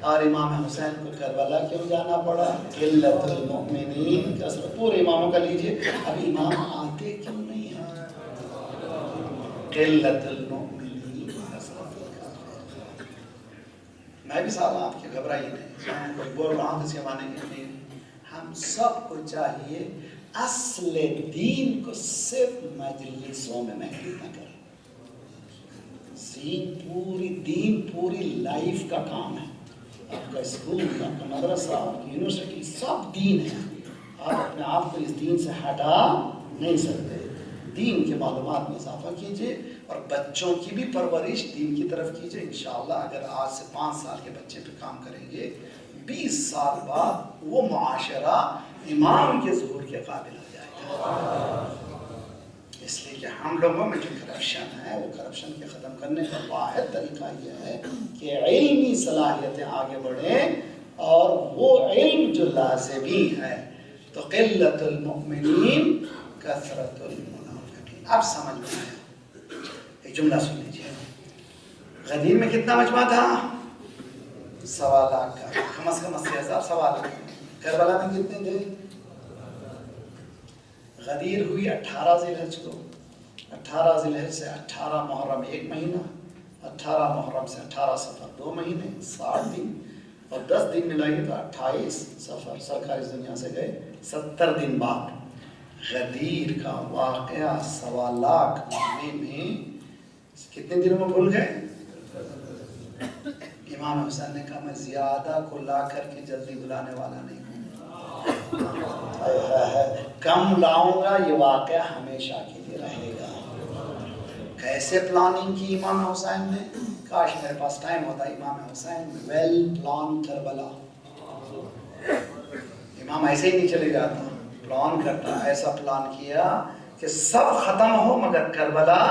اور امام حسین کو کربلا کیوں جانا پڑا؟ قلت المؤمنین کثرت. پورے اماموں کا لیجئے. اب امام آتے کیوں نہیں ہیں؟ قلت المؤمنین کثرت. میں بھی ساتھ ہوں آپ کی، گھبرائیے نہیں، میں کوئی بول رہا ہوں اس کے معنی نہیں. ہم سب کو چاہیے اصل دین کو صرف مجلسوں میں محدود نہ کریں. دین پوری لائف کا کام ہے. آپ کا اسکول، آپ کا مدرسہ، آپ کی یونیورسٹی، سب دین ہے. آپ اپنے آپ کو اس دین سے ہٹا نہیں سکتے. دین کے معلومات میں اضافہ کیجئے اور بچوں کی بھی پرورش دین کی طرف کیجئے. انشاءاللہ اگر آج سے 5 سال کے بچے پہ کام کریں گے، 20 سال بعد وہ معاشرہ امام کے ظہور کے قابل ہو جائے گا. اس لیے کہ ہم لوگوں میں جو کرپشن ہے، وہ کرپشن کے ختم کرنے کا واحد طریقہ یہ ہے کہ علمی صلاحیتیں آگے بڑھیں، اور وہ علم جو لازمی ہے. تو قلت المؤمنین کثرت المنافقین. اب سمجھ میں آیا. ایک جملہ سن لیجیے. غدیر میں کتنا مجمع تھا؟ 1.25 لاکھ کا. کم از کم 80,000 1.25 لاکھ. کربلا میں کتنے تھے؟ غدیر ہوئی 18 ذی الحج کو. 18 ذی الحج سے 18 محرم 1 مہینہ، 18 محرم سے 18 صفر 2 مہینے 60 دن، اور 10 دن ملائیے تو 28 صفر. سرکار اس دنیا سے گئے 70 دن بعد. غدیر کا واقعہ 1.25 لاکھ مہینے میں کتنے دنوں میں بھول گئے؟ امام حسین نے کہا میں زیادہ کو لا کر کے جلدی بلانے والا نہیں ہوں، کم لاؤں گا، یہ واقعہ ہمیشہ کے لیے رہے گا. کیسے پلاننگ کی امام حسین نے؟ کاش میرے پاس ٹائم ہوتا. امام حسین ویل پلان کربلا. امام ایسے ہی نہیں چلے جاتا، پلان کرتا. ایسا پلان کیا کہ سب ختم ہو مگر کربلا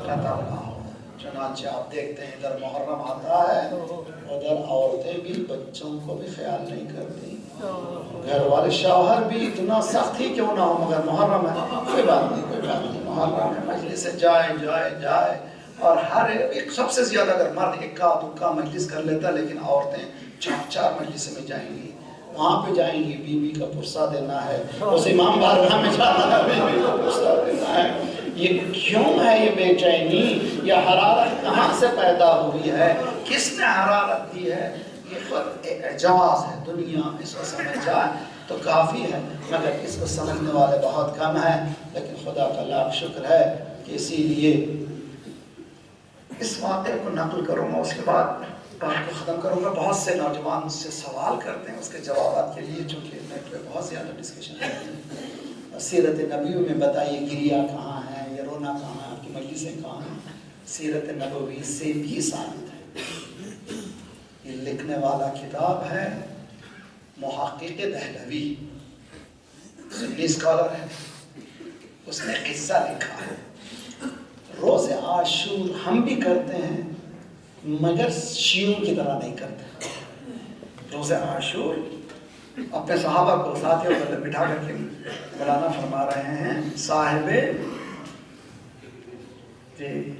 ختم نہ ہو. چنانچہ آپ دیکھتے ہیں ادھر محرم آتا ہے، ادھر عورتیں بھی بچوں کو بھی خیال نہیں کرتی. گھر والے شوہر بھی اتنا سخت ہی کیوں نہ ہو مگر محرم ہے، کوئی بات نہیں، کوئی بات نہیں، محرم ہے، مجلس سے جائے. اور ہر ایک سب سے زیادہ اگر مرد اکا دکا مجلس کر لیتا، لیکن عورتیں 4 مجلس میں جائیں گی. وہاں پہ جائیں گی، بیوی کا پرسہ دینا ہے، اس امام بارگاہ میں جانا ہے، بیوی کا پرسہ دینا ہے. یہ کیوں ہے یہ بے چینی؟ یہ حرارت کہاں سے پیدا ہوئی ہے؟ کس نے حرارت دی ہے؟ یہ خود ایک اعجاز ہے. دنیا اس کو سمجھ جائے تو کافی ہے، مگر اس کو سمجھنے والے بہت کم ہیں. لیکن خدا کا لاکھ شکر ہے کہ اسی لیے اس واقعے کو نقل کروں گا، اس کے بعد بات کو ختم کروں گا. بہت سے نوجوان مجھ سے سوال کرتے ہیں اس کے جوابات کے لیے، چونکہ نیٹ پہ بہت زیادہ ڈسکشن کرتے ہیں. سیرت نبوی میں بتائیے گریا کہاں ہے، یہ رونا کہاں ہے، آپ کی مجلسیں کہاں ہیں؟ سیرت نبوی سے بھی ثابت ہے. یہ لکھنے والا کتاب ہے محقق دہلوی، سنی اسکالر ہے. اس نے قصہ لکھا ہے. روز عاشور ہم بھی کرتے ہیں مگر شیعوں کی طرح نہیں کرتے. روز عاشور اپنے صحابہ کو ساتھیوں کو بٹھا کر کے مولانا فرما رہے ہیں، صاحب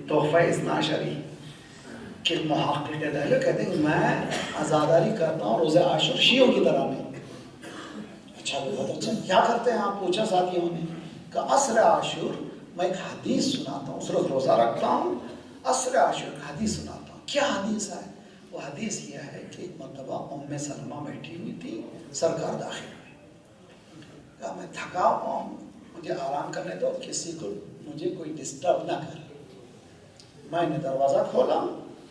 تحفہ اثنا عشری کہ محقق دہلوی کہتے ہیں میں عزاداری کرتا ہوں روز عاشور شیعوں کی طرح نہیں. اچھا، بہت اچھا، کیا کرتے ہیں آپ؟ پوچھا ساتھیوں نے. کہ عصر عاشور میں ایک حدیث سناتا ہوں، اس روز روزہ رکھتا ہوں، عصر عاشور ایک حدیث سناتا ہوں. کیا حدیث ہے؟ وہ حدیث یہ ہے کہ ایک مرتبہ ام سلمہ بیٹھی ہوئی تھی، سرکار داخل ہوئے. کہا میں تھکا ہوا ہوں، مجھے آرام کرنے دو، کسی کو مجھے کوئی ڈسٹرب نہ کرے. میں نے دروازہ کھولا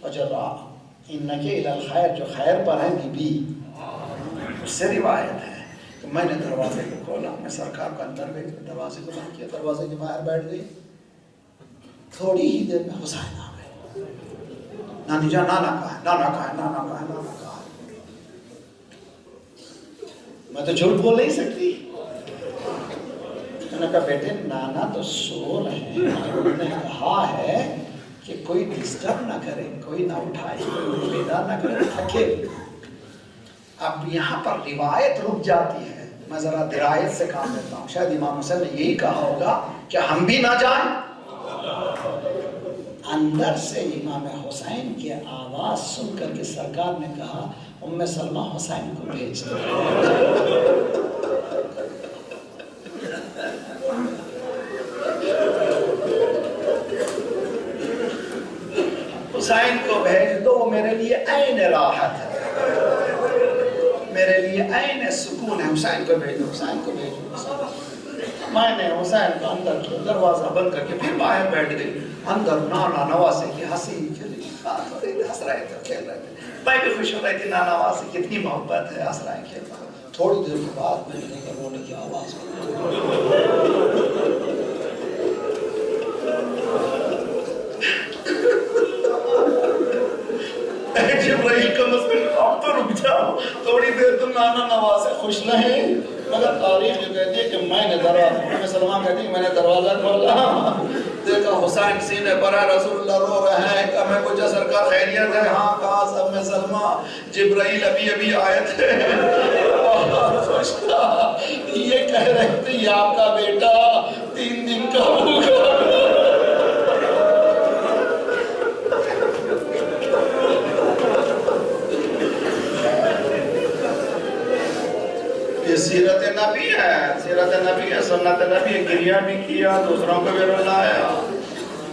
اور جب انکے الی الخیر، جو خیر پر ہے بی بی، اس سے روایت ہے. تو میں نے دروازے کو کھولا، میں سرکار کو اندر گئی، دروازے کو بند کیا، دروازے کے باہر بیٹھ گئی. تھوڑی ہی دیر میں حسین آ گئے. نانی جان نانا کہا ہے، نانا کہا ہے، نانا کہا ہے، نانا کہا ہے. میں تو جھوٹ بول نہیں سکتی. میں نے کہا بیٹے نانا تو سو رہے ہیں، انہوں نے کہا ہے کہ کوئی ڈسٹرب نہ کرے، کوئی نہ اٹھائے، کوئی بیدار نہ کرے، تھکے. اب یہاں پر روایت رک جاتی ہے، میں ذرا درایت سے کام لیتا ہوں. شاید امام حسین نے یہی کہا ہوگا کہ ہم بھی نہ جائیں، اندر سے امام حسین کی آواز سن کر کے سرکار نے کہا ام سلمہ حسین کو بھیج دو. حسین کو بھیج دو، میرے لیے عین راحت ہے، میرے لیے عین سکون ہے. حسین کو بھیجو، حسین کو بھیجو. میں نے حسین کو اندر کیا، دروازہ بند کر کے پھر باہر بیٹھ گئی. اندر نانا نواسے کی ہنسی کھیلی، ہنس رہے تھے، کھیل رہے تھے. میں بھی خوش ہو رہی تھی، نانا نواسے کتنی محبت ہے، ہنس رہے کھیل رہے. تھوڑی دیر کے بعد میں نے کہا رونے کی آواز جبرائیل کا مسئلہ، آپ تو رک جاؤ تھوڑی دیر. تم نانا نواسے خوش نہیں، مگر تاریخ یہ کہتی ہے کہ میں نے دروازہ، سلمان کہتی ہے میں نے دروازہ کھولا، دیکھا حسین سینے پر ہے، رسول اللہ رو رہے ہیں. کہ میں پوچھا سرکار خیریت ہے؟ ہاں. کہا سب میں سلمہ جبرائیل ابھی آئے تھے، خوش تھا. یہ کہہ رہے تھے یہ آپ کا بیٹا 3 دن کا ہوگا. یہ سیرت نبی ہے، سیرت نبی ہے، سنت نبی ہے. گریہ بھی کیا، دوسروں کو بھی رلایا.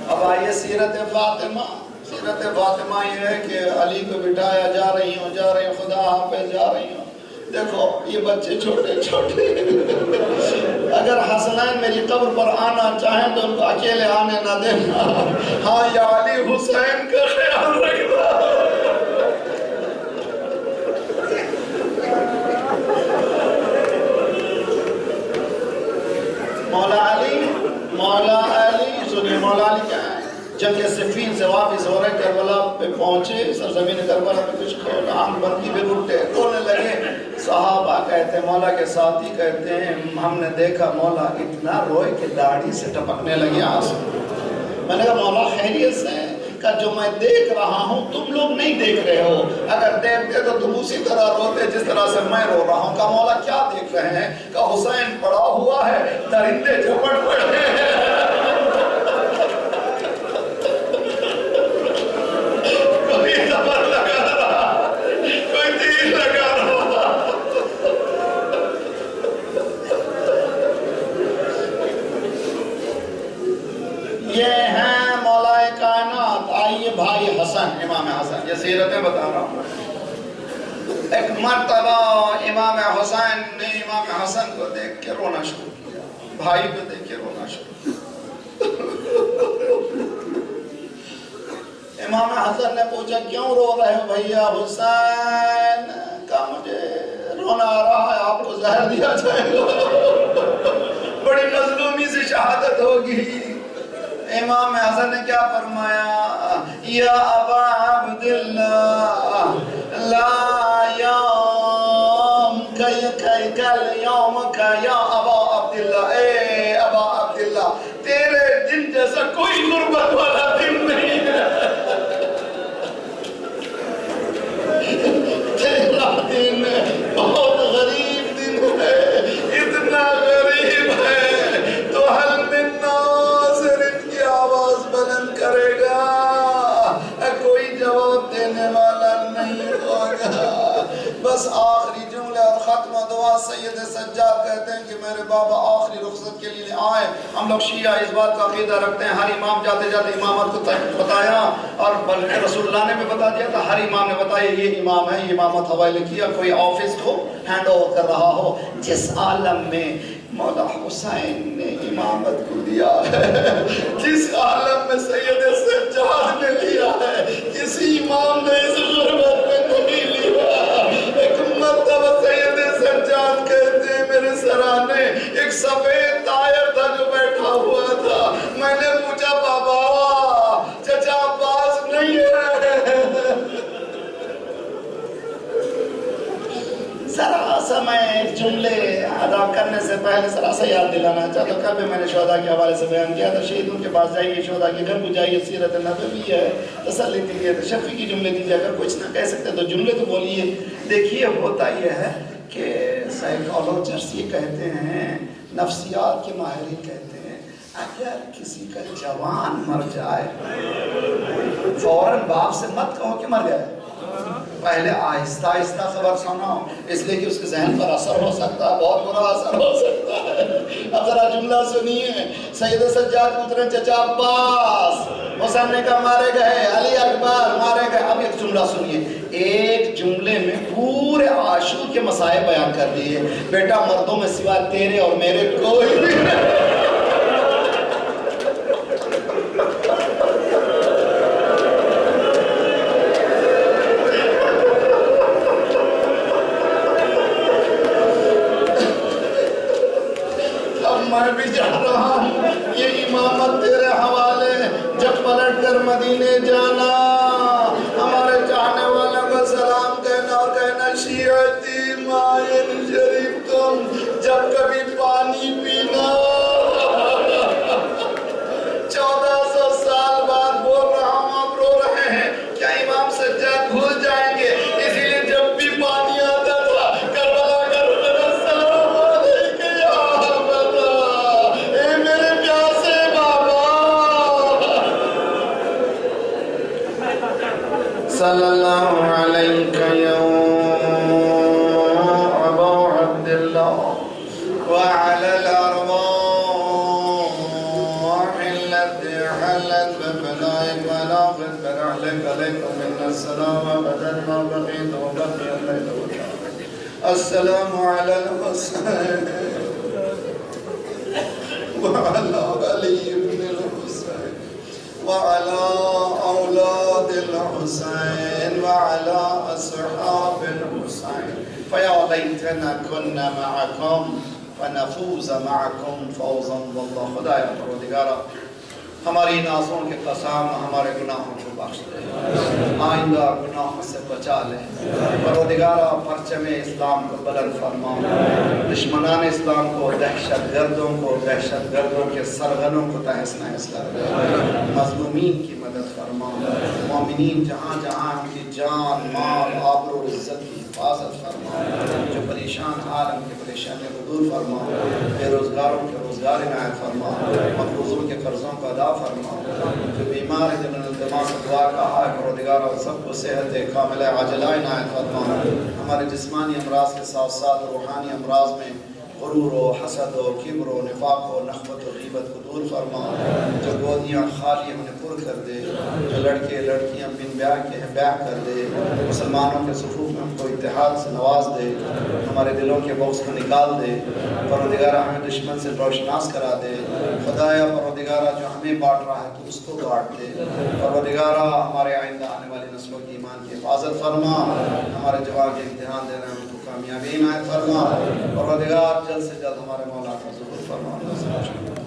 اب آئیے سیرت فاطمہ. سیرت فاطمہ یہ ہے کہ علی کو بٹھایا، جا رہی ہوں خدا حافظ جا رہی ہوں. دیکھو یہ بچے چھوٹے چھوٹے، اگر حسنین میری قبر پر آنا چاہیں تو ان کو اکیلے آنے نہ دینا. ہاں یا علی حسین کا خیال رکھنا. مولا علی سنیے، مولا علی کیا ہے؟ جنگ صفین سے واپس ہو رہے، کربلا پہ پہنچے، سرزمین کربلا پہ کچھ آنکھ بندی بھی روٹے، رونے لگے. صحابہ کہتے ہیں، مولا کے ساتھی کہتے ہیں ہم نے دیکھا مولا اتنا روئے کہ داڑھی سے ٹپکنے لگے آنسو. میں نے کہا مولا خیریت سے ہے؟ کہ جو میں دیکھ رہا ہوں تم لوگ نہیں دیکھ رہے ہو، اگر دیکھتے تو تم اسی طرح روتے جس طرح سے میں رو رہا ہوں. کہا مولا کیا دیکھ رہے ہیں؟ کہ حسین پڑا ہوا ہے، درندے جھپٹ پڑے ہیں. کوئی زبر لگا رہا، کوئی تیر لگا رہا. یہ ہیں مولا کائنات. آئیے بھائی حسن، امام حسن، یہ سیرتیں بتا رہا ہوں. ایک مرتبہ امام حسین نے امام حسن کو دیکھ کے رونا شروع کیا، بھائی کو دیکھ کے رونا شروع کیا. امام حسن نے پوچھا کیوں رو رہے ہو بھیا؟ حسین کہا مجھے رونا آ رہا ہے، آپ کو زہر دیا جائے گا، بڑی مظلومی سے شہادت ہوگی. امام حسن نے کیا فرمایا؟ یا ابا عبداللہ لا یوم کل یوم کا یا ابا عبداللہ، اے ابا عبداللہ تیرے دن جیسا کوئی غربت والا دن نہیں ہے. تیرا دن بہت غریب دن ہے، اتنا غریب ہے تو حل من ناصر کی آواز بلند کرے گا، کوئی جواب دینے والا نہیں ہوگا. بس آخری جملے اور ختم دعا. سید سجاد کہتے ہیں کہ میرے بابا آخری رخصت کے لیے آئے. ہم لوگ شیعہ اس بات کا عقیدہ رکھتے ہیں ہر امام جاتے جاتے امامت کو بتایا، اور بلکہ رسول اللہ نے بھی بتا دیا تھا، ہر امام نے بتایا یہ امام ہے، یہ امامت حوالے کیا. کوئی آفس کو ہینڈ اوور کر رہا ہو، جس عالم میں مولا حسین نے امامت کو دیا ہے، جس عالم میں سید سجاد نے لیا ہے، کسی امام نے اس غربت میں نہیں لیا. ایک مرتبہ سید سجاد کہتے ہیں میرے سرانے ایک سفید طائر تھا جو بیٹھا ہوا تھا. میں نے پوچھا بابا چچا عباس نہیں ہے؟ ذرا سا میں جملے ادا کرنے سے پہلے ذرا سا یاد دلانا چاہتا ہوں. کل بھی میں نے شہداء کے حوالے سے بیان کیا تھا، شہیدوں کے پاس جائیے، شہداء کے گھر کو جائیے، سیرت نبوی ہے، تسلی دیجیے، تشفی جملے دیجیے. اگر کچھ نہ کہہ سکتے تو جملے تو بولیے. دیکھیے ہوتا یہ ہے کہ سائیکالوجسٹ یہ کہتے ہیں، نفسیات کے ماہرین کہتے ہیں اگر کسی کا جوان مر جائے فوراً باپ سے مت کہو کہ مر گئے، پہلے آہستہ آہستہ خبر سناؤ، اس لیے کہ اس کے ذہن پر اثر ہو سکتا ہے، بہت برا اثر ہو سکتا ہے۔ اب ذرا جملہ سنیے، سید سجاد پتر چچا عباس، حسین نے کہا مارے گئے، علی اکبر مارے گئے۔ اب ایک جملہ سنیے، ایک جملے میں پورے عاشور کے مسائل بیان کر دیے، بیٹا مردوں میں سوا تیرے اور میرے کوئی بھی نہیں۔ میں بھی جا رہا ہوں، یہ امامت تیرے حوالے، جب پلٹ کر مدینے جانا ہمارے چاہنے والوں کو سلام کہنا اور کہنا شیعتی معین شریف تم جب کبھی پانی پینا۔ 1400 سال بعد بول رہا ہوں، آپ رو رہے ہیں، کیا امام سجاد بھول جائیں گے؟ اسی لیے جب بھی پانی آتا تھا کربلا کا رکن السلام علیکم یا حبیب اے میرے پیاسے بابا صلی اللہ علیہ یا ابا عبداللہ وعلى الأرواح التي حلت بفنائك ونافت برحلك عليكم من السلام أبدا ما بقيت وبقي الليل والنهار السلام على الحسين وعلى علي بن الحسين وعلى أولاد الحسين وعلى أصحاب الحسين فيا ليتنا كنا معكم ونفوز معكم فوزا والله خدایا پروردگارا ہماری نازوں کے قسم ہمارے گناہوں کو بخش دے، آئندہ گناہوں سے بچا لے، پروردگارا پرچم اسلام کو بلند فرما، دشمنان اسلام کو، دہشت گردوں کے سرغنوں کو تہس نہس کر دے، مظلومین کی مدد فرما، مومنین جہاں جہاں ان کی جان مال آبرو و عزت کی حفاظت فرما، جو پریشان حال ان کی پریشانی کو دور فرما، بے روزگاروں کے روزگار عنایت فرما، مقروضوں کے قرضوں کو ادا فرما، جو بیمار ہیں جنہوں نے التماس سے دعا کہا ہے پروردگارا سب کو صحت کاملہ عاجلہ عنایت فرما، ہمارے جسمانی امراض کے ساتھ ساتھ روحانی امراض میں غرور و حسد و کبر و نفاق و نخوت و غیبت کو دور فرما، جو گودیاں خالی انہیں پر کر دے، جو لڑکے لڑکیاں بن بیاہ کے ہیں بیاہ کر دے، مسلمانوں کے صفوف میں ان کو اتحاد سے نواز دے، ہمارے دلوں کے بغض کو نکال دے، پروردگارہ ہمیں دشمن سے روشناس کرا دے، خدایا پروردگارہ جو ہمیں بانٹ رہا ہے تو اس کو بانٹ دے، پروردگارہ ہمارے آئندہ آنے والی نسلوں کی ایمان کی حفاظت فرما، ہمارے جوان کے امتحان دینے میں ان کو کامیابی عنایت فرما، پروردگار جلد سے جلد ہمارے مولا کا ظہور فرما۔